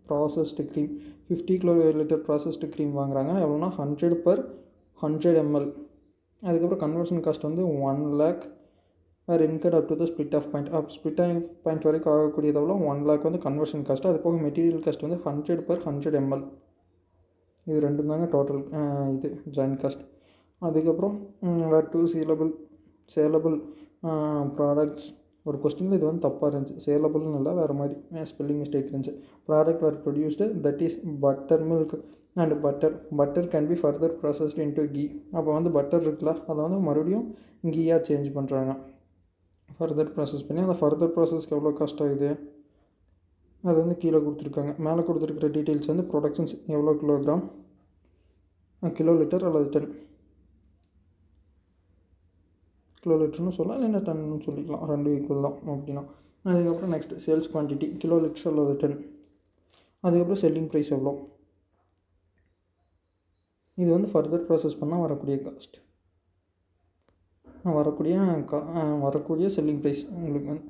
processed cream. 50 kiloliter processed cream வாங்குறாங்க. எவ்வளோனா 100/100 ml. அதுக்கப்புறம் கன்வர்ஷன் காஸ்ட் வந்து 1 lakh incurred up to the split off point வரைக்கும் ஆகக்கூடியது எவ்வளோ 1 lakh வந்து கன்வர்ஷன் காஸ்ட்டு. அது போக மெட்டீரியல் காஸ்ட் வந்து 100/100 ml. இது ரெண்டும் தாங்க டோட்டல் இது ஜாயின் காஸ்ட். அதுக்கப்புறம் வேர் டூ சேலபிள் ப்ராடக்ட்ஸ். ஒரு கொஸ்டினில் இது வந்து தப்பாக இருந்துச்சு. சேலபிள்னு இல்லை, வேறு மாதிரி ஸ்பெல்லிங் மிஸ்டேக் இருந்துச்சு. Product were produced that is butter milk and butter can be further processed into ghee. அப்போ வந்து பட்டர் இருக்குல்ல அதை வந்து மறுபடியும் கீயாக சேஞ்ச் பண்ணுறாங்க ஃபர்தர் ப்ராசஸ் பண்ணி. அந்த ஃபர்தர் ப்ராசஸ்க்கு எவ்வளோ காஸ்ட் ஆகுது அது வந்து கீழே கொடுத்துருக்காங்க. மேலே கொடுத்துருக்கிற டீட்டெயில்ஸ் வந்து ப்ரொடக்ஷன்ஸ் எவ்வளோ கிலோலிட்டர் அல்லது 10 கிலோலிட்டர்னு சொல்லலாம், இல்லைன்னா 10ன்னு சொல்லிக்கலாம். ரெண்டு ஈக்குவல் தான் அப்படின்னா. அதுக்கப்புறம் நெக்ஸ்ட்டு சேல்ஸ் குவான்டிட்டி கிலோலிட்டர் அல்லது 10. அதுக்கப்புறம் செல்லிங் ப்ரைஸ் எவ்வளோ. இது வந்து ஃபர்தர் ப்ராசஸ் பண்ணால் வரக்கூடிய காஸ்ட், வரக்கூடிய செல்லிங் ப்ரைஸ் உங்களுக்கு வந்து.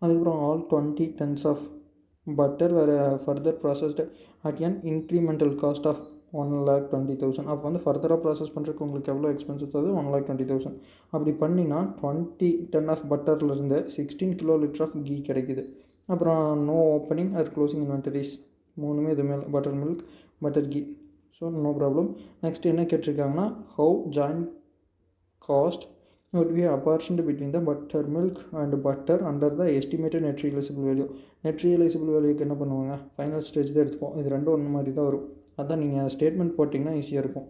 அதுக்கப்புறம் ஆல் 20 tons ஆஃப் பட்டர் வேறு further processed at an incremental cost of 1,20,000. அப்போ வந்து ஃபர்தராக ப்ராசஸ் பண்ணுறதுக்கு உங்களுக்கு எவ்வளோ எக்ஸ்பென்சஸ் ஆகுது 1,20,000. அப்படி பண்ணினா 20 ton ஆஃப் பட்டர்லேருந்து 16 kiloliter ஆஃப் கீ கிடைக்குது. அப்புறம் no opening or closing inventories மூணுமே இது மேலே butter milk butter ghee. So no problem. Next என்ன கேட்டிருக்காங்கன்னா how joint cost would be apportioned between the buttermilk and butter under the estimated net realizable value. Net realizable வேல்யூக்கு என்ன பண்ணுவாங்க, final stage தான் எடுத்துப்போம். இது ரெண்டும் ஒன்று மாதிரி தான் வரும். அதான் நீங்கள் ஸ்டேட்மெண்ட் போட்டிங்கன்னா ஈஸியாக இருக்கும்.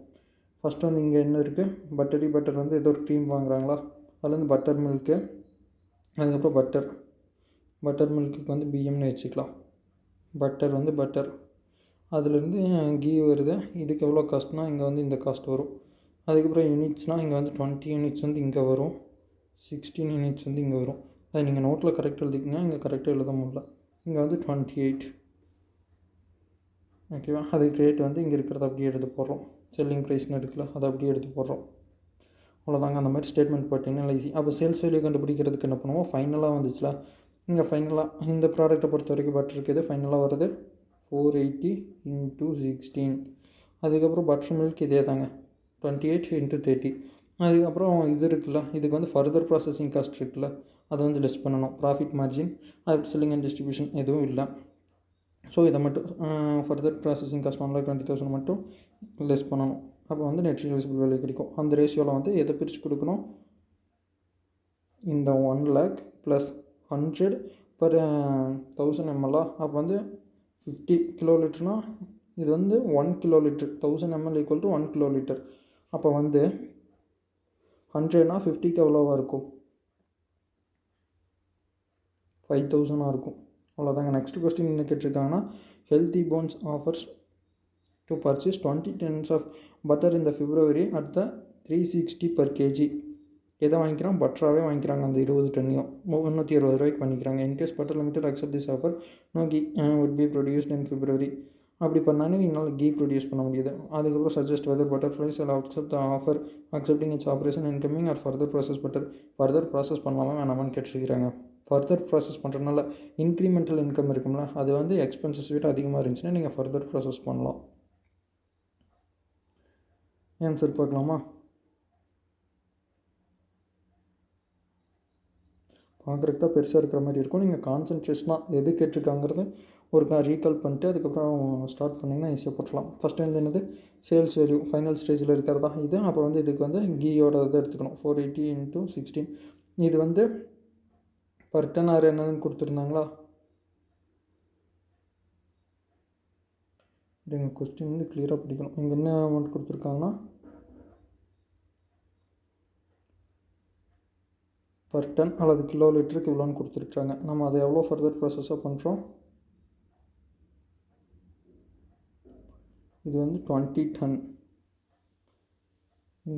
ஃபஸ்ட்டு வந்து இங்கே என்ன இருக்குது, பட்டர் வந்து ஏதோ ஒரு க்ரீம் வாங்குறாங்களா, அதுலேருந்து பட்டர் மில்க்கு, அதுக்கப்புறம் பட்டர் மில்க்குக்கு வந்து பிஎம்னு வச்சுக்கலாம். பட்டர் வந்து பட்டர், அதுலேருந்து கீ வருது. இதுக்கு எவ்வளோ காஸ்ட்னால் இங்கே வந்து இந்த காஸ்ட் வரும். அதுக்கப்புறம் யூனிட்ஸ்னால் இங்கே வந்து 20 யூனிட்ஸ் வந்து இங்கே வரும், 16 யூனிட்ஸ் வந்து இங்கே வரும். அதை நீங்கள் நோட்டில் கரெக்டாக எழுதிக்கிங்க, இங்கே கரெக்டாக எழுத முடியல. இங்கே வந்து 28. ஓகேவா, அதுக்கு ரேட் வந்து இங்கே இருக்கிறத அப்படியே எடுத்து போடுறோம். செல்லிங் ப்ரைஸ்னு இருக்குல்ல, அதை அப்படியே எடுத்து போடுறோம். அவ்வளோதாங்க. அந்த மாதிரி ஸ்டேட்மெண்ட் போட்டிங்கன்னா ஈஸி. அப்போ சேல்ஸ் வேல்யூ கண்டுபிடிக்கிறதுக்கு என்ன பண்ணுவோம், ஃபைனலாக வந்துச்சுல, இங்கே ஃபைனலாக இந்த ப்ராடக்ட்டை பொறுத்த வரைக்கும் பட்டர் இருக்குது, ஃபைனலாக வருது 480 × 16. அதுக்கப்புறம் பட்டர் மில்க் இதே தாங்க 28 × 30. அதுக்கப்புறம் இது இருக்குல்ல, இதுக்கு வந்து ஃபர்தர் ப்ராசஸிங் காஸ்ட் இருக்குல்ல, அதை வந்து லெஸ் பண்ணணும். ப்ராஃபிட் மார்ஜின், அது செல்லிங் அண்ட் டிஸ்ட்ரிபியூஷன் எதுவும் இல்லை. ஸோ இதை மட்டும் ஃபர்தர் ப்ராசஸிங் காஸ்ட் 1,20,000 மட்டும் லெஸ் பண்ணணும். அப்போ வந்து நெட் ரியலைசபிள் வேல்யூ கிடைக்கும். அந்த ரேஷியோவில் வந்து எதை பிரித்து கொடுக்கணும், இந்த 1 lakh + 100 per 1000 ml. அப்போ வந்து 50 kiloliterனா இது வந்து 1 kiloliter, 1000 ml = 1 kiloliter. அப்போ வந்து 100னா 50க்கு எவ்வளோவா இருக்கும், 5000 இருக்கும். அவ்வளோதாங்க. நெக்ஸ்ட் கொஸ்டின் என்ன கேட்டிருக்காங்கன்னா, healthy bones offers to purchase 20 tons of butter in the February at the 360 per kg. எதை வாங்கிக்கிறான், பட்டராகவே வாங்கிக்கிறாங்க. அந்த 20 டன்னையும் 320 ரூபாய்க்கு பண்ணிக்கிறாங்க. In case butter limited accept this offer, no ghee would be produced in February. அப்படி பண்ணாலும் எங்களால் கீ ப்ரொடியூஸ் பண்ண முடியுது. அதுக்கப்புறம் suggest whether butterflies will accept the offer, accepting its operation incoming or further process butter. Further process பண்ணலாமா வேணாமான்னு கேட்டிருக்கிறாங்க. Further process பண்ணுறதுனால இன்க்ரிமெண்டல் இன்கம் இருக்கும்ல, அது வந்து எக்ஸ்பென்சஸ் விட அதிகமாக இருந்துச்சுன்னா நீங்கள் ஃபர்தர் ப்ராசஸ் பண்ணலாம். ஆன்சர் பார்க்கலாமா, பார்க்குறதுக்கு தான் பெருசாக இருக்கிற மாதிரி இருக்கும். நீங்கள் கான்சன்ட்ரேஷனாக எது கேட்டிருக்காங்கிறது ஒரு ரீகால் பண்ணிட்டு அதுக்கப்புறம் ஸ்டார்ட் பண்ணிங்கன்னா ஈஸியாக போட்டலாம். ஃபஸ்ட்டு வந்து என்னது, சேல்ஸ் வேல்யூ ஃபைனல் ஸ்டேஜில் இருக்கிறதா இது. அப்போ வந்து இதுக்கு வந்து கீயோட இதை எடுத்துக்கணும். 480 × 16. இது வந்து பர் டன் ஆறு என்னன்னு கொடுத்துருந்தாங்களா, நீங்கள் கொஸ்டின் வந்து கிளியராக படிக்கணும். இங்கே என்ன அமௌண்ட் கொடுத்துருக்காங்கன்னா, பர் டன் அல்லது கிலோ லிட்டருக்கு இவ்வளோன்னு கொடுத்துருக்காங்க. நம்ம அதை எவ்வளோ ஃபர்தர் ப்ராசஸாக பண்ணுறோம், இது வந்து 20 ton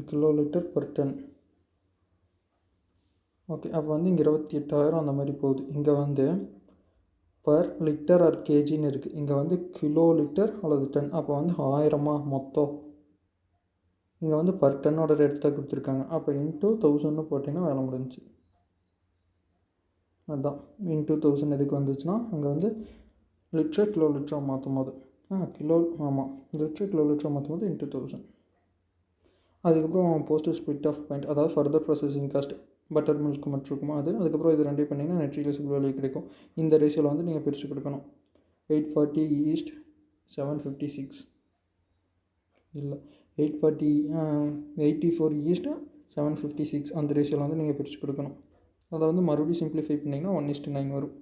kilo litre per ton. Okay, அப்போ வந்து இங்கே 28,000 அந்த மாதிரி போகுது. இங்கே வந்து பர் லிட்டர் ஆர் கேஜின்னு இருக்குது, இங்கே வந்து கிலோ லிட்டர் அல்லது டன். அப்போ வந்து 1000 மொத்தம். இங்கே வந்து பர் டன்னோட ரேட் தான் கொடுத்துருக்காங்க. அப்போ × 1000 போட்டிங்கன்னா வேலை முடிஞ்சிச்சு. அதுதான் × 1000 எதுக்கு வந்துச்சுன்னா, அங்கே வந்து லிட்டர் கிலோ லிட்டராக மாற்றும் போது கிலோ, ஆமாம், லிட்டர் கிலோ லிட்டராக மாற்றும் போது × 1000. அதுக்கப்புறம் போஸ்டல் ஸ்பிளிட் ஆஃப் பாயிண்ட், அதாவது further processing cost butter milk மட்டும் இருக்குமா அது. அதுக்கப்புறம் இது ரெண்டையும் பண்ணிங்கன்னா நெட் ரியலைசபிள் வேல்யூ கிடைக்கும். இந்த ரேஷியோவில் வந்து நீங்கள் பிரித்து கொடுக்கணும். 840 = 756 இல்லை 84 = 756 அந்த ரேஷியோவில் வந்து நீங்கள் பிரித்து கொடுக்கணும். அதை வந்து மறுபடியும் சிம்பிளிஃபை பண்ணிங்கன்னா 1:9 வரும்.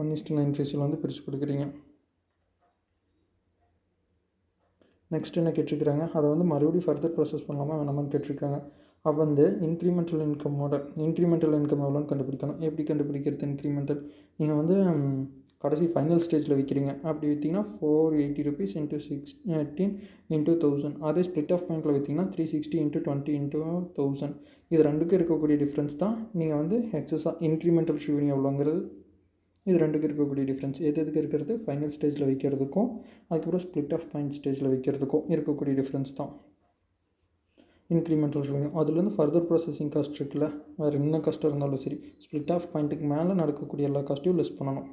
1:9 ரேஷியோவில் வந்து பிரித்து கொடுக்குறீங்க. நெக்ஸ்ட் என்ன கேட்டிருக்கிறாங்க, அதை வந்து மறுபடியும் ஃபர்தர் ப்ராசஸ் பண்ணலாமா வேணாமான்னு கேட்டிருக்காங்க. அப்போ வந்து இன்க்ரிமெண்டல் இன்கம் எவ்வளோன்னு கண்டுபிடிக்கணும். எப்படி கண்டுபிடிக்கிறது இன்க்ரிமெண்டல், நீங்கள் வந்து கடைசி ஃபைனல் ஸ்டேஜில் விற்கிறீங்க. அப்படி விற்றிங்கன்னா 480 rupees × 16 × 1000. அதே ஸ்ப்ளிட் ஆஃப் பாயிண்டில் விற்றிங்கன்னா 360 × 20 × 1000. இது ரெண்டுக்கும் இருக்கக்கூடிய டிஃப்ரென்ஸ் தான் நீங்கள் வந்து எக்ஸஸாக இன்க்ரிமெண்டல் ரெவென்யூ எவ்வளோங்கிறது. இது ரெண்டுக்கும் இருக்கக்கூடிய டிஃப்ரென்ஸ் எதுக்கு இருக்கிறது, ஃபைனல் ஸ்டேஜில் வைக்கிறதுக்கும் அதுக்கப்புறம் ஸ்ப்ளிட் ஆஃப் பாயிண்ட் ஸ்டேஜில் வைக்கிறதுக்கும் இருக்கக்கூடிய டிஃப்ரென்ஸ் தான் இன்க்ரிமெண்டல் ரெவென்யூ. அதுலேருந்து ஃபர்தர் ப்ராசஸிங் காஸ்ட் இருக்குல்ல, வேறு என்ன கஷ்டம் இருந்தாலும் சரி, ஸ்ப்ளிட் ஆஃப் பாயிண்ட்டுக்கு மேலே நடக்கக்கூடிய எல்லா காஸ்ட்டையும் லெஸ் பண்ணணும்.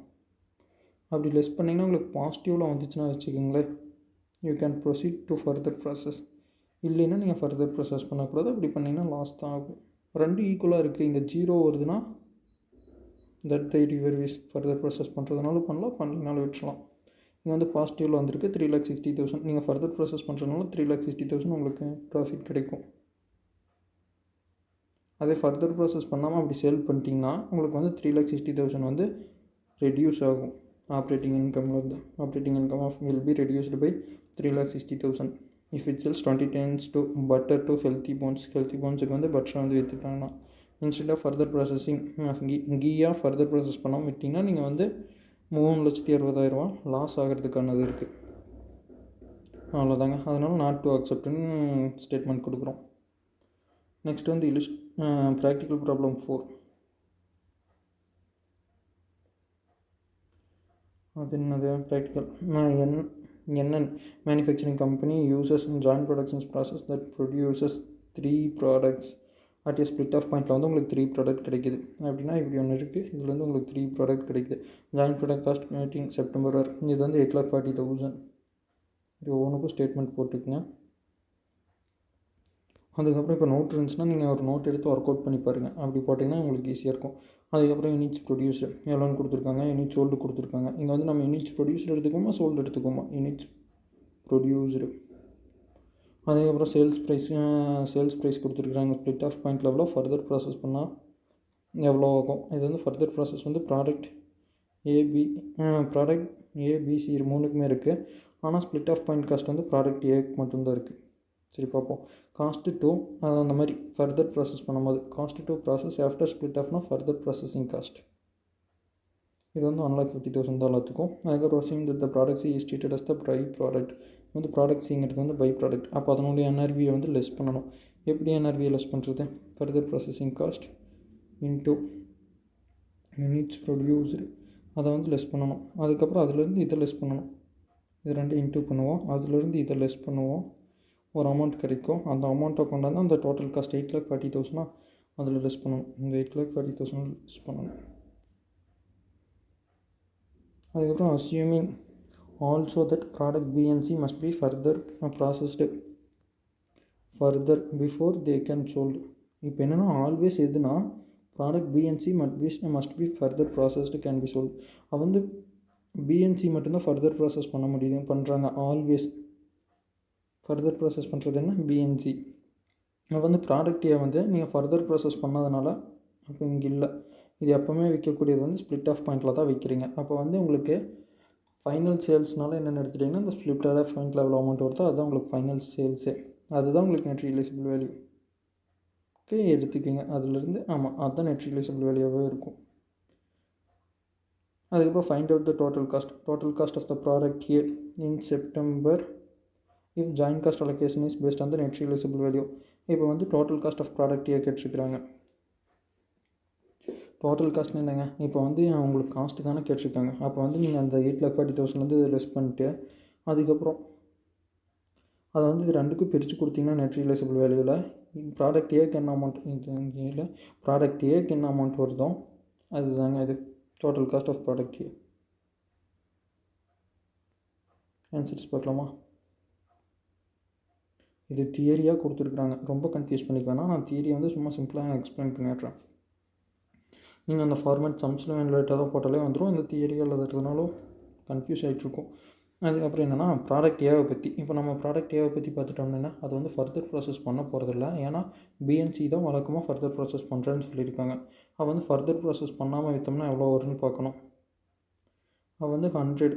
அப்படி லெஸ் பண்ணிங்கன்னா உங்களுக்கு பாசிட்டிவில் வந்துச்சுன்னா வச்சுக்கோங்களேன், you can proceed to further process. இல்லைன்னா நீங்கள் ஃபர்தர் ப்ராசஸ் பண்ணக்கூடாது. அப்படி பண்ணிங்கன்னா லாஸ் தான் ஆகும். ரெண்டும் ஈக்குவலாக இருக்குது. இங்கே 0 வருதுன்னா தட் தை ரிவர்வீஸ் ஃபர்தர் ப்ராசஸ் பண்ணுறதுனால பண்ணலனாலும் விட்டுலாம். இங்கே வந்து பாசிட்டிவில் வந்திருக்கு 3,60,000. நீங்கள் ஃபர்தர் ப்ராசஸ் பண்ணுறதுனால 3,60,000 உங்களுக்கு ப்ராஃபிட் கிடைக்கும். அதே ஃபர்தர் ப்ராசஸ் பண்ணாமல் அப்படி சேல் பண்ணிட்டீங்கன்னா உங்களுக்கு வந்து 3,60,000 வந்து ரெடியூஸ் ஆகும். Operating income of will be reduced by 3,60,000 if it sells 20 tons to butter to healthy போன்ஸுக்கு வந்து பட்டரை வந்து விற்றுட்டாங்கன்னா, இன்ஸ்டெட் ஆஃப் ஃபர்தர் ப்ராசஸிங் கீயாக ஃபர்தர் ப்ராசஸ் பண்ணாமல் விட்டிங்கன்னா நீங்கள் வந்து 3,60,000 லாஸ் ஆகிறதுக்கானது இருக்குது. அவ்வளோதாங்க. அதனால் நாட் டு அக்செப்ட்னு ஸ்டேட்மெண்ட் கொடுக்குறோம். நெக்ஸ்ட் வந்து ப்ராக்டிக்கல் ப்ராப்ளம் 4. அது என்னது practical NN manufacturing company uses joint productions process that produces 3 products at a split off பாயிண்டில் வந்து உங்களுக்கு 3 ப்ராடக்ட் கிடைக்குது அப்படின்னா இப்படி ஒன்று இருக்குது. இதில் வந்து உங்களுக்கு 3 ப்ராடக்ட் கிடைக்குது. Joint product cost meeting September இது வந்து 8,40,000. இது ஒவ்வொன்றுக்கும் ஸ்டேட்மெண்ட் போட்டுக்குங்க. அதுக்கப்புறம் இப்போ நோட் இருந்துச்சுன்னா நீங்கள் ஒரு நோட் எடுத்து ஒர்க் அவுட் பண்ணி பாருங்கள். அப்படி போட்டிங்கன்னா உங்களுக்கு ஈஸியாக இருக்கும். அதுக்கப்புறம் யூனிட்ஸ் ப்ரொடியூசர் எவ்வளோன்னு கொடுத்துருக்காங்க, யூனிட் சோல்டு கொடுத்துருக்காங்க. இங்கே வந்து நம்ம யூனிட்ஸ் ப்ரொடியூசர் எடுத்துக்கோமா சோல்டு எடுத்துக்கோமா, யூனிட்ஸ் ப்ரொடியூசர். அதுக்கப்புறம் சேல்ஸ் ப்ரைஸ் கொடுத்துருக்குறாங்க. ஸ்பிளிட் ஆஃப் பாயிண்ட் லெவலில் ஃபர்தர் ப்ராசஸ் பண்ணால் எவ்வளோ ஆகும். இது வந்து ஃபர்தர் ப்ராசஸ் வந்து ப்ராடக்ட் ஏபிசி மூணுக்குமே இருக்குது. ஆனால் ஸ்பிளிட் ஆஃப் பாயிண்ட் காஸ்ட் வந்து ப்ராடக்ட் ஏக்கு மட்டும்தான் இருக்குது. சரி பார்ப்போம். காஸ்ட்டு டூ அந்த மாதிரி ஃபர்தர் ப்ராசஸ் பண்ணும்போது cost to process after split ஆஃப்னா ஃபர்தர் ப்ராசஸிங் காஸ்ட். இது வந்து 1,50,000 தான் எல்லாத்துக்கும். அதுக்கப்புறம் இந்த product C is treated as the by product. வந்து ப்ராடக்ட் சிங்கிறது வந்து பை ப்ராடக்ட். அப்போ அதனுடைய NRVயை வந்து லெஸ் பண்ணணும். எப்படி NRVயை லெஸ் பண்ணுறது? Further processing cost into units produced அதை வந்து லெஸ் பண்ணணும். அதுக்கப்புறம் அதுலேருந்து இதை லெஸ் பண்ணணும். இது ரெண்டு இன்டூ பண்ணுவோம். அதுலேருந்து இதை லெஸ் பண்ணுவோம். ஒரு அமௌண்ட் கிடைக்கும். அந்த அமௌண்ட்டை கொண்டாந்து அந்த டோட்டல் காஸ்ட் 8,40,000 அதில் லெஸ் பண்ணணும். இந்த 8,40,000 லெஸ் பண்ணணும். அதுக்கப்புறம் assuming also that product B and C must be further processed further before they can sold. இப்போ என்னென்னா ஆல்வேஸ் எதுனா product B and C must be further processed can be sold. அது வந்து பிஎன்சி மட்டும்தான் ஃபர்தர் ப்ராசஸ் பண்ண முடியுது பண்ணுறாங்க. ஆல்வேஸ் ஃபர்தர் ப்ராசஸ் பண்ணுறது என்ன பிஎன்சி. அது வந்து ப்ராடக்டே வந்து நீங்கள் ஃபர்தர் ப்ராசஸ் பண்ணாதனால அப்போ இங்கே இல்லை. இது எப்போவுமே விற்கக்கூடியது வந்து ஸ்பிளிட் ஆஃப் பாயிண்டில் தான் விற்கிறீங்க. அப்போ வந்து உங்களுக்கு ஃபைனல் சேல்ஸ்னால என்னென்னு எடுத்துட்டிங்கன்னா இந்த ஸ்பிளிட் ஆஃப் பாயிண்டில் எவ்வளோ அமௌண்ட் வருதோ அதுதான் உங்களுக்கு ஃபைனல் சேல்ஸே. அதுதான் உங்களுக்கு நெட் ரியலைசபிள் வேல்யூ. ஓகே எடுத்துக்கிங்க. அதுலேருந்து ஆமாம் அதுதான் நெட் ரியலைசபிள் வேல்யூவாகவே இருக்கும். அதுக்கப்புறம் find out the total cost of the product here in September if joint cost allocation is based on the net realisable value. இப்போ வந்து total cost of product A கேட்டிருக்கிறாங்க. டோட்டல் காஸ்ட்னு என்னங்க, இப்போ வந்து உங்களுக்கு காஸ்ட்டு தானே கேட்டிருக்காங்க. அப்போ வந்து நீங்கள் அந்த 8,40,000 வந்து இதை லெஸ் பண்ணிட்டு அதுக்கப்புறம் அதை வந்து இது ரெண்டுக்கும் பிரித்து கொடுத்தீங்கன்னா நெட் ரியலைசபிள் வேல்யூவில் ப்ராடக்ட் ஏக்கு என்ன அமௌண்ட் இல்லை ப்ராடக்ட் ஏக்கு என்ன அமௌண்ட் வருதோ அதுதாங்க இது total cost of product A. Answers பார்க்கலாமா? இது தியரியாக கொடுத்துருக்குறாங்க. ரொம்ப கன்ஃபியூஸ் பண்ணிக்க வேணாம். நான் தியரியை வந்து சும்மா சிம்பிளாக எக்ஸ்பிளைன் பண்ணிடுறேன். நீங்கள் அந்த ஃபார்மேட் சம்ஸில் லேட்டாக தான் போட்டாலே வந்துடும். இந்த தியரியாக இல்லாததுனாலும் கன்ஃபியூஸ் ஆகிட்ருக்கும். அதுக்கப்புறம் என்னென்னா ப்ராடக்ட் ஏவை பற்றி இப்போ நம்ம ப்ராடக்ட் ஏவை பற்றி பார்த்துட்டோம்னா அது வந்து ஃபர்தர் ப்ராசஸ் பண்ண போகிறதில்ல. ஏன்னா பிஎன்சி தான் வழக்கமாக ஃபர்தர் ப்ராசஸ் பண்ணுறேன்னு சொல்லியிருக்காங்க. அது வந்து ஃபர்தர் ப்ராசஸ் பண்ணாமல் விற்றோம்னா எவ்வளோ வரும்னு பார்க்கணும். அது வந்து 100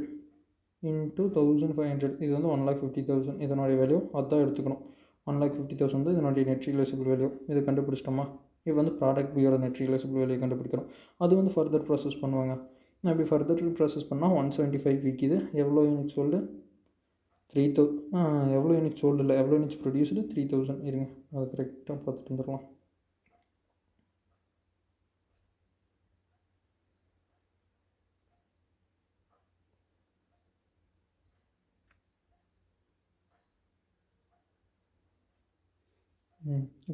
into 1,500 இது வந்து 1,50,000 இதனுடைய வேல்யூ அதுதான் எடுத்துக்கணும். 1,50,000 வந்து இதனுடைய நெட் ரியலைசபிள் வேல்யூ. இது கண்டுபிடிச்சிட்டோமா? இது வந்து ப்ராடக்ட் பியோட நெட் ரியலைசபிள் வேல்யூ கண்டுபிடிக்கிறோம். அது வந்து ஃபர்தர் ப்ராசஸ் பண்ணுவாங்க. அப்படி ஃபர்தர் ப்ராசஸ் பண்ணால் 175 விற்கிது. எவ்வளோ யூனிட் சோல்டு? 3,000. எவ்வளோ யூனிட் சோல்டு இல்லை எவ்வளோ யூனிட்ஸ் ப்ரொடியூஸ்டு 3,000. இருங்க அது கரெக்டாக பார்த்துட்டு வந்துடலாம்.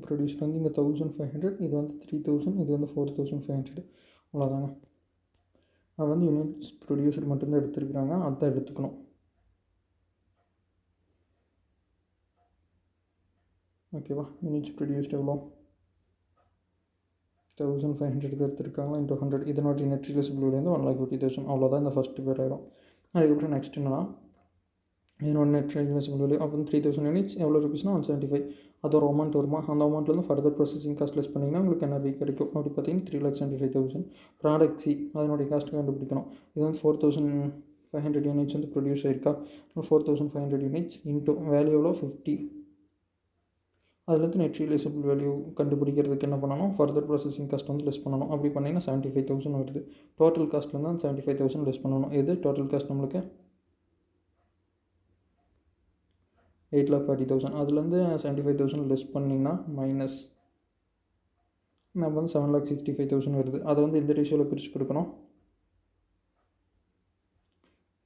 ப்ரொடியூஸ்ட் வந்து இங்கே 1,500 இது வந்து 3,000 இது வந்து 4,500 அவ்வளோதாங்க. அது வந்து யூனிட்ஸ் ப்ரொடியூசர் மட்டும்தான் எடுத்துருக்குறாங்க. அதுதான் எடுத்துக்கணும். ஓகேவா? யூனிட்ஸ் ப்ரொடியூஸ்ட் எவ்வளோ 1,500 எடுத்துருக்காங்களா இன்டூ 100 இதனுடைய நெட் ரியலைசபிள் வேல்யூ வந்து 1,50,000 அவ்வளோதான் இந்த ஃபஸ்ட்டு பேர் ஆயிரும். அதுக்கப்புறம் நெக்ஸ்ட் என்னன்னா இதனோட நெட் ரியலைசபிள் வேல்யூ அப்போ வந்து 3,000 யூனிட்ஸ் எவ்வளோ ருபீஸ்னா 175. அது ஒரு அமௌண்ட் வருமா? அந்த அமௌண்ட்லேருந்து ஃபர்தர் ப்ராசஸிங் காஸ்ட் லெஸ் பண்ணிங்கன்னா உங்களுக்கு NRV கிடைக்கும். அப்படி பார்த்தீங்கன்னா 3,75,000. ப்ராடக்ட் சி அதனுடைய காஸ்ட்டு கண்டுபிடிக்கணும். இது வந்து 4,500 யூனிட்ஸ் வந்து ப்ரொடியூஸ் ஆயிருக்கா. 4,500 யூனிட்ஸ் இன்டூ வேல்யூ எவ்வளோ 50. அதுலேருந்து நெட் ரியலைசபிள் வேல்யூ கண்டுபிடிக்கிறதுக்கு என்ன பண்ணணும்? ஃபர்தர் ப்ராசஸிங் காஸ்ட் வந்து லெஸ் பண்ணணும். அப்படி பண்ணிங்கன்னா 75,000 வருது. டோட்டல் காஸ்ட்லேருந்து தான் 75,000 லெஸ் பண்ணணும். எது டோட்டல் காஸ்ட் நம்மளுக்கு 8,40,000. அதுலேருந்து 75,000 லெஸ் பண்ணிங்கன்னா மைனஸ் நம்ம வந்து 7,65,000 வருது. அதை வந்து இந்த ரேஷியோவில் பிரித்து கொடுக்கணும்.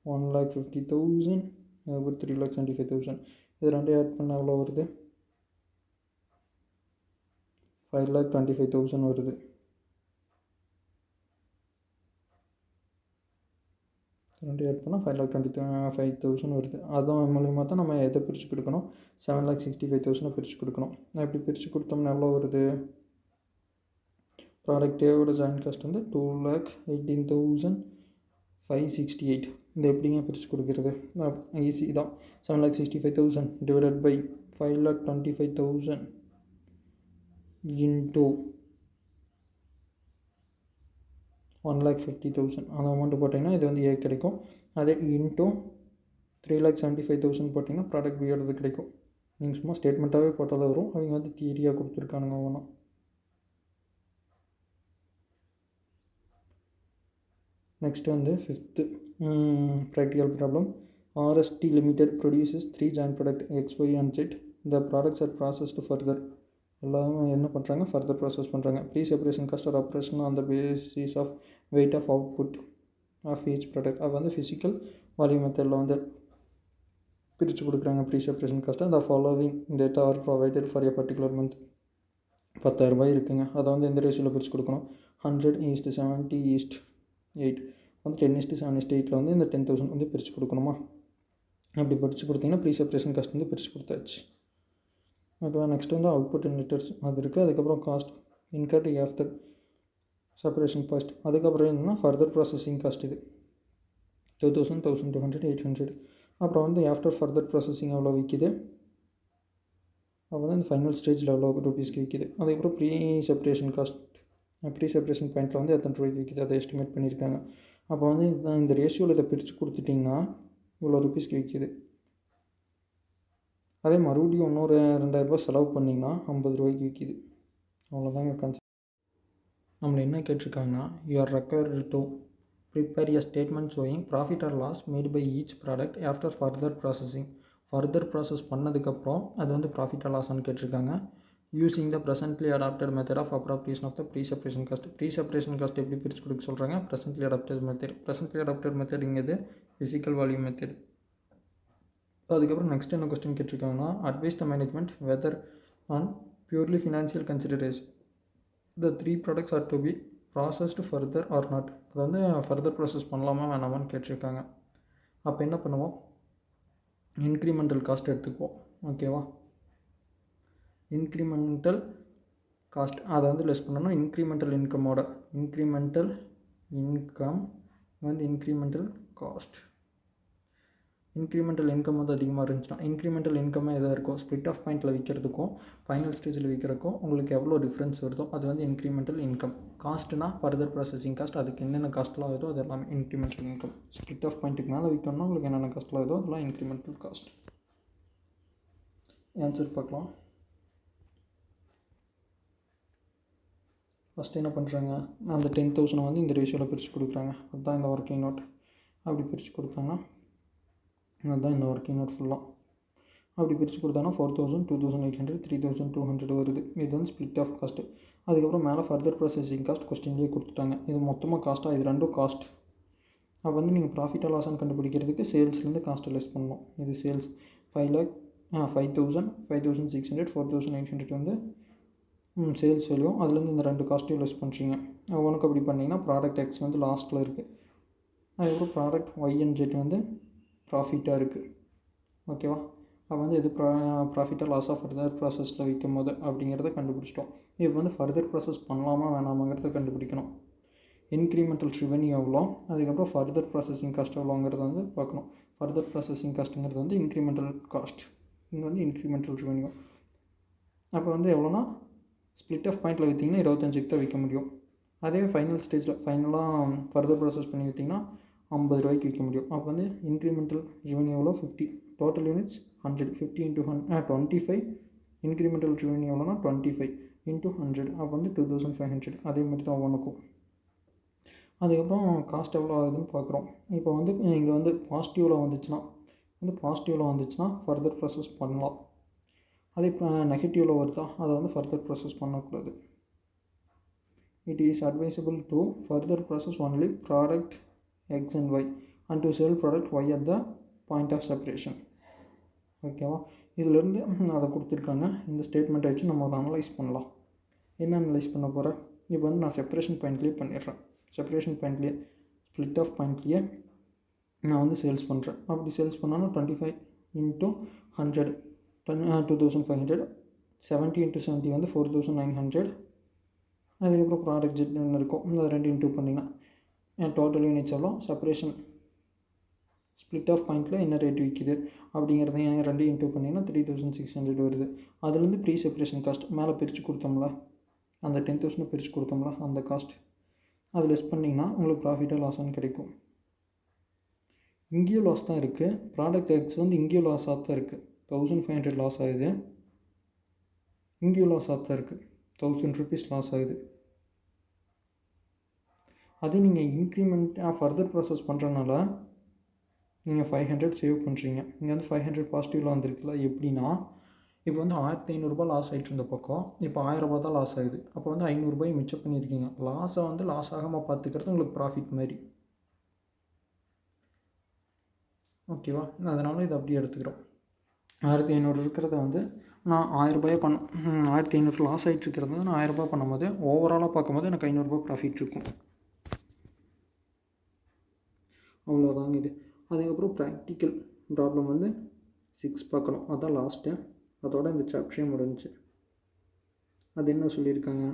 1,50,000, அதுக்கப்புறம் 3,75,000. இது ரெண்டையும் ஆட் பண்ண எவ்வளோ வருது? 5,25,000 வருது. ரெண்டு ஆட் பண்ணால் 5,25,000 வருது. அதான் மூலிமா தான் நம்ம எதை பிரித்து கொடுக்கணும்? 7,65,000 பிரித்து கொடுக்கணும். இப்படி பிரித்து கொடுத்தோம்னா எவ்வளோ வருது? ப்ராடக்ட் ஏவோட ஜாயின் காஸ்ட் வந்து 2,18,568. இது எப்படிங்க பிரித்து கொடுக்குறது? ஈஸி தான். 7,65,000 டிவைடட் பை 5,25,000 இன்டூ 1,50,000 அந்த அமௌண்ட்டு போட்டிங்கன்னா இது வந்து ஏ கிடைக்கும். அதே இன்டூ 3,75,000 போட்டிங்கன்னா ப்ராடக்ட் பியோடது கிடைக்கும். நீங்கள் சும்மா ஸ்டேட்மெண்ட்டாகவே போட்டால் வரும். அவங்க வந்து தியரியாக கொடுத்துருக்கானுங்க ஒவ்வொன்றும். நெக்ஸ்ட்டு வந்து 5th practical problem. RST Limited produces 3 joint product X, Y and Z. The products are processed further. எல்லாமே என்ன பண்ணுறாங்க? ஃபர்தர் ப்ராசஸ் பண்ணுறாங்க. Pre separation cost are apportioned on the basis of weight of output of each product. அது வந்து physical volume மெத்தடில் வந்து பிரித்து கொடுக்குறாங்க ப்ரீ செப்பரேஷன் காஸ்ட்டை. அந்த following data R provided for a particular month. 10,000 ரூபாய் இருக்குங்க. அதை வந்து எந்த ரேஷியோவில் பிரித்து கொடுக்கணும்? 100:70:8 வந்து 10:7:8 வந்து இந்த 10,000 வந்து பிரித்து கொடுக்கணுமா? அப்படி பிரித்து கொடுத்தீங்கன்னா ப்ரீ செப்பரேஷன் காஸ்ட் வந்து பிரித்து கொடுத்தாச்சு. ஓகேவா? நெக்ஸ்ட் வந்து அவுட்புட் அண்ட் லிட்டர்ஸ் அது இருக்குது. அதுக்கப்புறம் cost incurred after separation cost. அதுக்கப்புறம் என்னென்னா ஃபர்தர் ப்ராசஸிங் காஸ்ட். இது 2,000, 1,200, 800. அப்புறம் வந்து ஆஃப்டர் ஃபர்தர் ப்ராசஸிங் எவ்வளோ விற்கிது? அப்போ வந்து இந்த ஃபைனல் ஸ்டேஜில் எவ்வளோ ரூபீஸ்க்கு விற்கிது. அதுக்கப்புறம் pre separation cost, pre separation பாயிண்ட்டில் வந்து எத்தனை ரூபாய்க்கு விற்கிது அதை எஸ்டிமேட் பண்ணியிருக்காங்க. அப்போ வந்து இந்த ரேஷியோவில் இதை பிரித்து கொடுத்துட்டிங்கன்னா இவ்வளோ ரூபீஸ்க்கு விற்கிது. அதே மறுபடியும் இன்னொரு 2,000 ரூபாய் செலவு பண்ணிங்கன்னா 50 ரூபாய்க்கு விற்கிது. அவ்வளோதாங்க கான்செப்ட். நம்மளை என்ன கேட்டிருக்காங்கன்னா, you are required to prepare a statement showing profit or loss made by each product after further processing. Further process பண்ணதுக்கப்புறம் அது வந்து ப்ராஃபிட் ஆர் லாஸ்ன்னு கேட்டிருக்காங்க. Using the presently adopted method of appropriation of the pre separation cost. Pre separation cost எப்படி பிரித்து கொடுக்க சொல்கிறாங்க? Presently adopted method. Presently adopted மெத்தடுங்கிறது ஃபிசிக்கல் வால்யூம் மெத்தட். அதுக்கப்புறம் நெக்ஸ்ட் என்ன கொஸ்டின் கேட்டிருக்காங்கன்னா, advise the management whether on purely financial consideration the 3 products are to be processed further or not. அது வந்து ஃபர்தர் ப்ராசஸ் பண்ணலாமா வேணாமான்னு கேட்டிருக்காங்க. அப்போ என்ன பண்ணுவோம்? இன்க்ரிமெண்டல் காஸ்ட் எடுத்துக்குவோம். ஓகேவா? இன்க்ரிமெண்டல் காஸ்ட் அதை வந்து லெஸ் பண்ணணும். இன்க்ரிமெண்டல் இன்கமோட இன்க்ரிமெண்டல் இன்கம் வந்து இன்க்ரிமெண்டல் காஸ்ட். இன்க்ரிமெண்டல் இன்கம் வந்து அதிகமாக இருந்துச்சுன்னா இன்க்ரிமெண்டல் இன்கம்மே எதாக இருக்கும்? ஸ்ப்ளிட் ஆஃப் பாயிண்ட்டில் விற்கிறதுக்கும் ஃபைனல் ஸ்டேஜில் விற்கிறதுக்கும் உங்களுக்கு எவ்வளோ டிஃப்ரென்ஸ் வருதோ அது வந்து இன்க்ரிமெண்டல் இன்கம். காஸ்ட்னா ஃபர்தர் ப்ராசஸிங் காஸ்ட். அதுக்கு என்னென்ன காஸ்ட்லாம் வருதோ அது எல்லாமே இன்க்ரிமெண்டல் இன்கம். ஸ்ப்ளிட் ஆஃப் பாயிண்ட்டுக்கு மேலே விற்கணும்னா உங்களுக்கு என்னென்ன காஸ்ட்லாம் வருதோ அதெல்லாம் இன்க்ரிமெண்டல் காஸ்ட். ஆன்சர் பார்க்கலாம். ஃபஸ்ட்டு என்ன பண்ணுறாங்க? அந்த 10,000 வந்து இந்த ரேஷியோவில் பிரித்து கொடுக்குறாங்க. அதுதான் இந்த ஒர்க்கிங் நோட். அப்படி பிரித்து கொடுத்தாங்கன்னா அதுதான் இந்த ஒர்க்கிங் நோட் ஃபுல்லாக. அப்படி பிரித்து கொடுத்தாங்கன்னா 4,000, 2,800, 3,200 வருது. இது வந்து ஸ்ப்ளிட் ஆஃப் காஸ்ட்டு. அதுக்கப்புறம் மேலே ஃபர்தர் ப்ராசஸிங் காஸ்ட் கொஸ்டின்லேயே கொடுத்துட்டாங்க. இது மொத்தமாக காஸ்ட்டாக, இது ரெண்டும் காஸ்ட். அப்போ வந்து நீங்கள் ப்ராஃபிட் ஆர் லாஸான்னு கண்டுபிடிக்கிறதுக்கு சேல்ஸ்லேருந்து காஸ்ட்டை லெஸ் பண்ணணும். இது சேல்ஸ் 5,000, 5,600, 4,800 வந்து சேல்ஸ் வேல்யூ. அதுலேருந்து இந்த 2 காஸ்ட்டையும் லெஸ் பண்ணுறீங்க. ஒன்றுக்கு அப்படி பண்ணிங்கன்னா ப்ராடக்ட் எக்ஸ் வந்து லாஸ்ட்டில் இருக்குது. அதுக்கப்புறம் ப்ராடக்ட் ஒய் அண்ட் ஜெட் வந்து ப்ராஃபிட்டாக இருக்குது. ஓகேவா? அப்போ வந்து எது ப்ராஃபிட்டாக லாஸாக ஃபர்தர் ப்ராசஸில் விற்கும் போது அப்படிங்கிறத கண்டுபிடிச்சிட்டோம். இப்போ வந்து ஃபர்தர் ப்ராசஸ் பண்ணலாமா வேணாமாங்கிறத கண்டுபிடிக்கணும். இன்க்ரிமெண்டல் ரெவென்யூ எவ்வளோ, அதுக்கப்புறம் ஃபர்தர் ப்ராசஸிங் காஸ்ட் எவ்வளோங்கிறத வந்து பார்க்கணும். ஃபர்தர் ப்ராசஸிங் காஸ்ட்டுங்கிறது வந்து இன்க்ரிமெண்டல் காஸ்ட், இங்கே வந்து இன்க்ரிமெண்டல் ரெவென்யூ. அப்போ வந்து எவ்வளோனா ஸ்ப்ளிட் ஆஃப் பாயிண்டில் விற்றிங்கன்னா 25க்கு தான் விற்க முடியும். அதே ஃபைனல் ஸ்டேஜில் ஃபைனலாக ஃபர்தர் ப்ராசஸ் பண்ணி விற்றிங்கன்னா 50 ரூபாய்க்கு விற்க முடியும். அப்போ வந்து இன்க்ரிமெண்டல் ரெவென்யூ எவ்வளோ? 50. Total units 100. 50 × 25. இன்க்ரிமெண்டல் ரெவென்யூ எவ்வளோனா 25 × 100. அப்போ வந்து 2,500. அதே மாதிரி தான் ஒவ்வொன்றுக்கும். அதுக்கப்புறம் காஸ்ட் எவ்வளோ ஆகுதுன்னு பார்க்குறோம். இப்போ வந்து இங்கே வந்து பாசிட்டிவில் வந்துச்சுன்னா ஃபர்தர் ப்ராசஸ் பண்ணலாம். அதே இப்போ நெகட்டிவில் வருதா அதை வந்து ஃபர்தர் ப்ராசஸ் பண்ணக்கூடாது. It is advisable to further process only product X and Y and to sell product Y at the point of separation. ஓகேவா? இதிலேருந்து அதை கொடுத்துருக்காங்க. இந்த ஸ்டேட்மெண்ட்டை வச்சு நம்ம அதை அனலைஸ் பண்ணலாம். என்ன அனலைஸ் பண்ண போகிறேன்? இப்போ வந்து நான் செப்பரேஷன் பாயிண்ட்லேயே பண்ணிடுறேன். செப்பரேஷன் பாயிண்ட்லேயே ஸ்ப்ளிட் ஆஃப் பாயிண்ட்லேயே நான் வந்து சேல்ஸ் பண்ணுறேன். அப்படி சேல்ஸ் பண்ணாலும் 25 × 100 2500, 70 × 70 வந்து 4900. அதுக்கப்புறம் ப்ராடக்ட் ஜெட்னு இருக்கும். இந்த 2 இன்டூ பண்ணிங்கன்னா டோட்டல் யூனிட்ஸ் எவ்வளோ, செப்பரேஷன் ஸ்ப்ளிட் ஆஃப் பாயிண்ட்டில் என்ன ரேட் விற்கிது அப்படிங்கிறத 2 இன்டூ பண்ணிங்கன்னா 3600 வருது. அதுலேருந்து ப்ரீ செப்பரேஷன் காஸ்ட் மேலே பிரித்து கொடுத்தோம்ல, அந்த 10,000 பிரித்து கொடுத்தோம்ல, அந்த காஸ்ட் அது லெஸ் பண்ணிங்கன்னா உங்களுக்கு ப்ராஃபிட்டாக லாஸான்னு கிடைக்கும். இங்கேயும் லாஸ் தான் இருக்குது. ப்ராடக்ட் எக்ஸ் வந்து இங்கேயும் லாஸாக தான் இருக்குது. 1500 லாஸ் ஆகுது. இங்கேயும் லாஸாக தான் இருக்குது. 1000 rupees லாஸ் ஆகுது. அதே நீங்கள் இன்க்ரிமெண்ட்டாக ஃபர்தர் ப்ராசஸ் பண்ணுறதுனால நீங்கள் 500 சேவ் பண்ணுறீங்க. இங்கே வந்து 500 பாசிட்டிவில் வந்திருக்குல்ல. எப்படின்னா இப்போ வந்து 1500 லாஸ் ஆகிட்டு இருந்த பக்கம் இப்போ 1000 தான் லாஸ் ஆகுது. அப்போ வந்து 500 மிச்சம் பண்ணியிருக்கீங்க. லாஸை வந்து லாஸ் ஆகாமல் பார்த்துக்கிறது உங்களுக்கு ப்ராஃபிட் மாதிரி. ஓகேவா? அதனால் இதை அப்படியே எடுத்துக்கிறோம். 1500 இருக்கிறத வந்து நான் 1000 1500 லாஸ் ஆகிட்டு இருக்கிறது நான் 1000 பண்ணும்போது ஓவராலாக பார்க்கும்போது எனக்கு 500 ப்ராஃபிட் இருக்கும். அவ்வளோதாங்க இது. அதுக்கப்புறம் ப்ராக்டிக்கல் ப்ராப்ளம் வந்து 6 பார்க்கணும். அதான் லாஸ்ட்டு. அதோட இந்த சாப்டரே முடிஞ்சு. அது என்ன சொல்லியிருக்காங்க?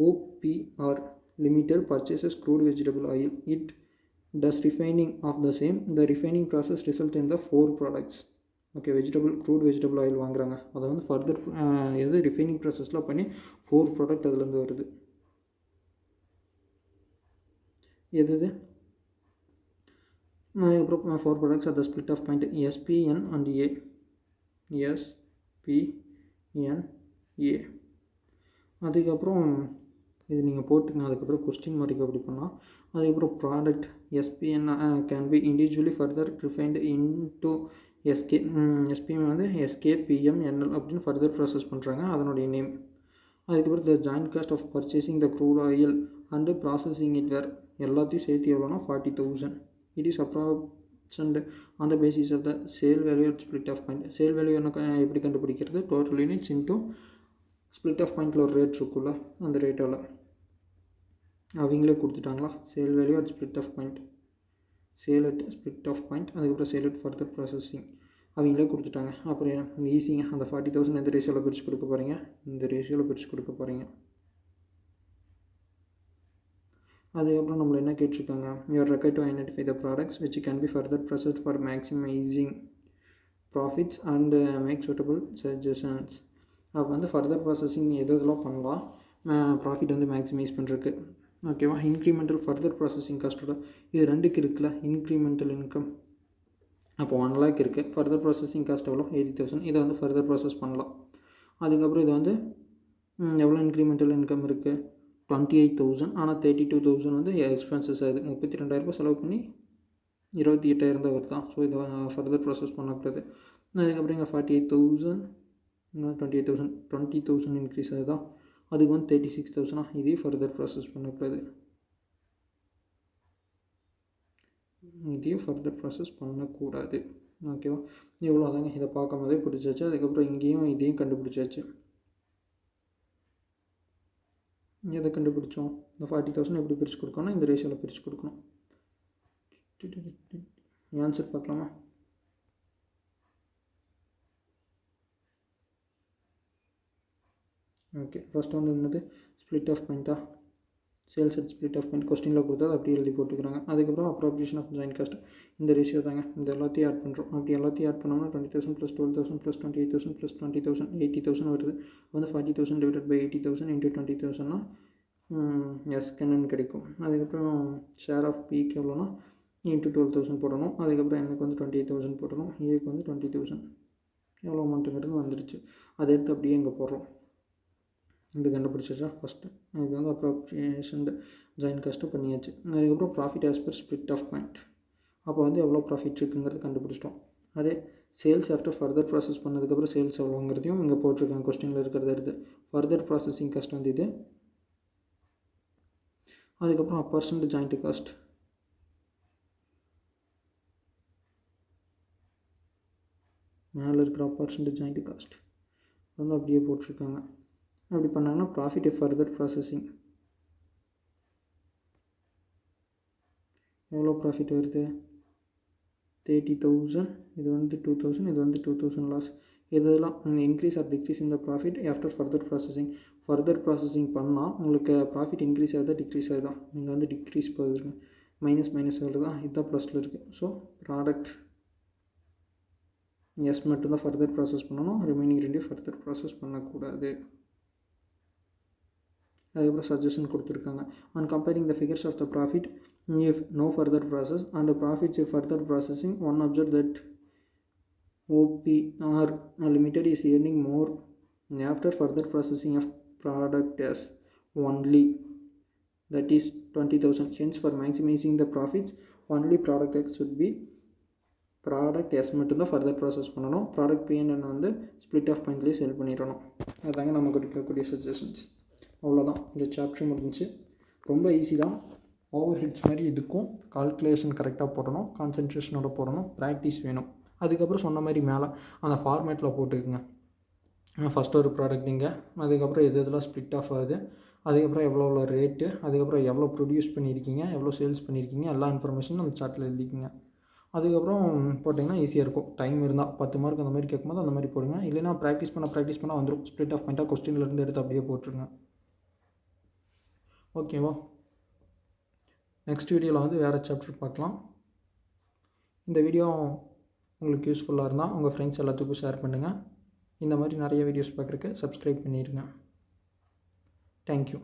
OPR limited purchases crude vegetable oil. It does refining of the same. The refining process result in the 4 products. Okay, crude vegetable oil வாங்குறாங்க. அதை வந்து ஃபர்தர் எது ரிஃபைனிங் ப்ராசஸில் பண்ணி 4 ப்ராடக்ட் அதுலேருந்து வருது. எது அப்புறம் 4 products at the split of point SPN and A. SPN A. அதுக்கப்புறம் இது நீங்கள் போட்டுங்க. அதுக்கப்புறம் கொஸ்டின் மார்க் அப்படி பண்ணால் அதுக்கப்புறம் product SPN can be individually further refined into SPM வந்து SKPMNL அப்படின்னு ஃபர்தர் ப்ராசஸ் பண்ணுறாங்க. அதனுடைய நேம். அதுக்கப்புறம் the joint cost of purchasing the crude oil and processing it where எல்லாத்தையும் சேர்த்து எவ்வளோனா 40,000. It is approximate on the basis of the sale value at split off point. Sale value எப்படி கண்டுபிடிக்கிறது? Total units into split off பாயிண்டில் ஒரு rate இருக்குல்ல, அந்த ரேட்டால் அவங்களே கொடுத்துட்டாங்களா? Sale value at split off point, sale at split off point, அதுக்கப்புறம் சேல் அட் ஃபர்தர் ப்ராசஸிங் அவங்களே கொடுத்துட்டாங்க. அப்புறம் ஈஸிங்க. அந்த 40,000 எந்த ரேஷியோவில் பிரித்து கொடுக்க போகிறீங்க? இந்த ரேஷியோவில் பிரித்து கொடுக்க போகிறீங்க. அதுக்கப்புறம் நம்மளை என்ன கேட்டிருக்காங்க? You are required to identify the products which can be further processed for maximizing profits and make suitable suggestions. அப்போ வந்து ஃபர்தர் ப்ராசஸிங் இதெல்லாம் பண்ணலாம் ப்ராஃபிட் வந்து மேக்ஸிமைஸ் பண்ணுறதுக்கு. ஓகேவா? இன்க்ரிமெண்டல் ஃபர்தர் ப்ராசஸிங் காஸ்ட்டோட இது 2க்கு இருக்குல்ல. இன்க்ரிமெண்டல் இன்கம் அப்போ 1 lakh இருக்குது. ஃபர்தர் ப்ராசஸிங் காஸ்ட் எவ்வளோ? 80,000. இதை வந்து ஃபர்தர் ப்ராசஸ் பண்ணலாம். அதுக்கப்புறம் இது வந்து எவ்வளோ இன்க்ரிமெண்டல் இன்கம் இருக்குது? 28,000. ஆனால் 32,000 வந்து எக்ஸ்பென்சஸ் ஆகுது. 32,000 செலவு பண்ணி 28,000 தான் வருது. ஸோ இதை ஃபர்தர் ப்ராசஸ் பண்ணக்கூடாது. அதுக்கப்புறம் இங்கே 48,000 20,000 இன்க்ரீஸ் ஆகுதா? அதுக்கு வந்து 36,000. இதே ஃபர்தர் ப்ராசஸ் பண்ணக்கூடாது. இதையும் ஃபர்தர் ப்ராசஸ் பண்ணக்கூடாது. ஓகேவா? இவ்வளோ தாங்க. இதை பார்க்கும் போதே பிடிச்சாச்சு. அதுக்கப்புறம் இங்கேயும் இதையும் கண்டுபிடிச்சாச்சு. எதை கண்டுபிடிச்சோம்? இந்த 40,000 எப்படி பிரித்து கொடுக்கணும்? இந்த ரேஷியோவில் பிரித்து கொடுக்கணும். ஆன்சர் பார்க்கலாமா? ஓகே, ஃபஸ்ட்டு வந்து என்னது? ஸ்ப்ளிட் ஆஃப் பாயிண்ட்டா? Sales at split off point கொஸ்டினில் கொடுத்தா அப்படி எழுதி போட்டுக்கிறாங்க. அதுக்கப்புறம் அப்ராப்ரியேஷன் ஆஃப் ஜாயின்ட் காஸ்ட் இந்த ரேஷியோ தாங்க. இந்த எல்லாத்தையும் ஆட் பண்ணுறோம். அப்படி எல்லாத்தையும் ஆட் பண்ணோம்னா 20,000 + 12,000 + 28,000 + 20,000 80,000 வருது. வந்து 40,000 / 80,000 × 20,000னா எஸ்கன்னு கிடைக்கும். அதுக்கப்புறம் ஷேர் ஆஃப் பிக்கு எவ்வளோனா × 12,000 போடணும். அதுக்கப்புறம் எனக்கு வந்து 28,000 போடணும். ஏக்கு வந்து 20,000 எவ்வளோ அமௌண்ட்டுங்கிறது வந்துடுச்சு. அதை எடுத்து அப்படியே இங்கே போடுறோம். இது கண்டுபிடிச்சிச்சா ஃபஸ்ட்டு? இது வந்து அப்ராப்ரியேஷன் ஜாயின் காஸ்ட்டு பண்ணியாச்சு. அதுக்கப்புறம் profit as per split off point. அப்போ வந்து எவ்வளோ ப்ராஃபிட் இருக்குங்கிறது கண்டுபிடிச்சிட்டோம். அதே சேல்ஸ் ஆஃப்டர் ஃபர்தர் ப்ராசஸ் பண்ணதுக்கப்புறம் சேல்ஸ் எவ்வளோங்கிறதையும் இங்கே போட்டிருக்காங்க. கொஸ்டினில் இருக்கிறத எடுத்து ஃபர்தர் ப்ராசஸிங் காஸ்ட் வந்து இது. அதுக்கப்புறம் அப்பர்சன்ட் ஜாயிண்ட் காஸ்ட் மேலே இருக்கிற பர்சன்டேஜ் ஜாயிண்ட் காஸ்ட் வந்து அப்படியே போட்டிருக்காங்க. அப்படி பண்ணாங்கன்னா ப்ராஃபிட் ஃபர்தர் ப்ராசஸிங் எவ்வளோ ப்ராஃபிட் வருது? 30,000, இது வந்து 2,000, இது வந்து 2,000 லாஸ். இதெல்லாம் இன்க்ரீஸ் ஆர் டிக்ரீஸ் இந்த ப்ராஃபிட் ஆஃப்டர் ஃபர்தர் ப்ராசஸிங் பண்ணால் உங்களுக்கு ப்ராஃபிட் இன்க்ரீஸ் ஆகுதா டிக்ரீஸ் ஆகுதா? நீங்கள் வந்து டிக்ரீஸ் போகுதுங்க, மைனஸ் வருதா? இதுதான் ப்ளஸில் இருக்குது. ஸோ ப்ராடக்ட் எஸ் மட்டும்தான் ஃபர்தர் ப்ராசஸ் பண்ணணும், ரிமைனிங் ரெண்டையும் ஃபர்தர் ப்ராசஸ் பண்ணக்கூடாது. அதுக்கப்புறம் சஜஷன் கொடுத்துருக்காங்க. On comparing the figures of the profit if no further process and profits if further processing, one observe that OPR Limited is earning more after further processing of product as only, that is 20,000. Hence for maximizing the profits only product X should be product S மட்டும்தான் further process பண்ணணும். Product B and N வந்து split of பாயிண்ட்லேயே செல் பண்ணிடணும். அதாங்க நமக்கு இருக்கக்கூடிய suggestions. அவ்வளோதான், இந்த chapter முடிஞ்சு. ரொம்ப ஈஸி தான். ஓவர் ஹெட்ஸ் மாதிரி இதுக்கும் கால்குலேஷன் கரெக்டாக போடணும், கான்சன்ட்ரேஷனோட போடணும், ப்ராக்டிஸ் வேணும். அதுக்கப்புறம் சொன்ன மாதிரி மேலே அந்த ஃபார்மேட்டில் போட்டுக்குங்க. ஃபஸ்ட்டு ஒரு ப்ராடக்ட்டுங்க, அதுக்கப்புறம் எதெல்லாம் ஸ்ப்ளிட் ஆஃப் ஆகுது, அதுக்கப்புறம் எவ்வளோ ரேட்டு, அதுக்கப்புறம் எவ்வளோ ப்ரொடியூஸ் பண்ணியிருக்கீங்க, எவ்வளோ சேல்ஸ் பண்ணியிருக்கீங்க, எல்லா இன்ஃபர்மேஷனும் அந்த சார்ட்டில் எழுதிக்கிங்க. அதுக்கப்புறம் போட்டிங்கன்னா ஈஸியாக இருக்கும். டைம் இருந்தால் 10 மார்க் அந்த மாதிரி கேட்கும்போது அந்த மாதிரி போடுங்க. இல்லைனா ப்ராக்டிஸ் பண்ண வந்துடும். ஸ்ப்ளிட் ஆஃப் பாயிண்ட்டாக கொஸ்டின்லேருந்து எடுத்து அப்படியே போட்டுருங்க. ஓகேவா? நெக்ஸ்ட் வீடியோவில் வந்து வேறு சாப்டர் பார்க்கலாம். இந்த வீடியோ உங்களுக்கு யூஸ்ஃபுல்லாக இருந்தால் உங்கள் ஃப்ரெண்ட்ஸ் எல்லாத்துக்கும் ஷேர் பண்ணுங்கள். இந்த மாதிரி நிறைய வீடியோஸ் பார்க்குறக்கு சப்ஸ்கிரைப் பண்ணிடுங்க. தேங்க்யூ.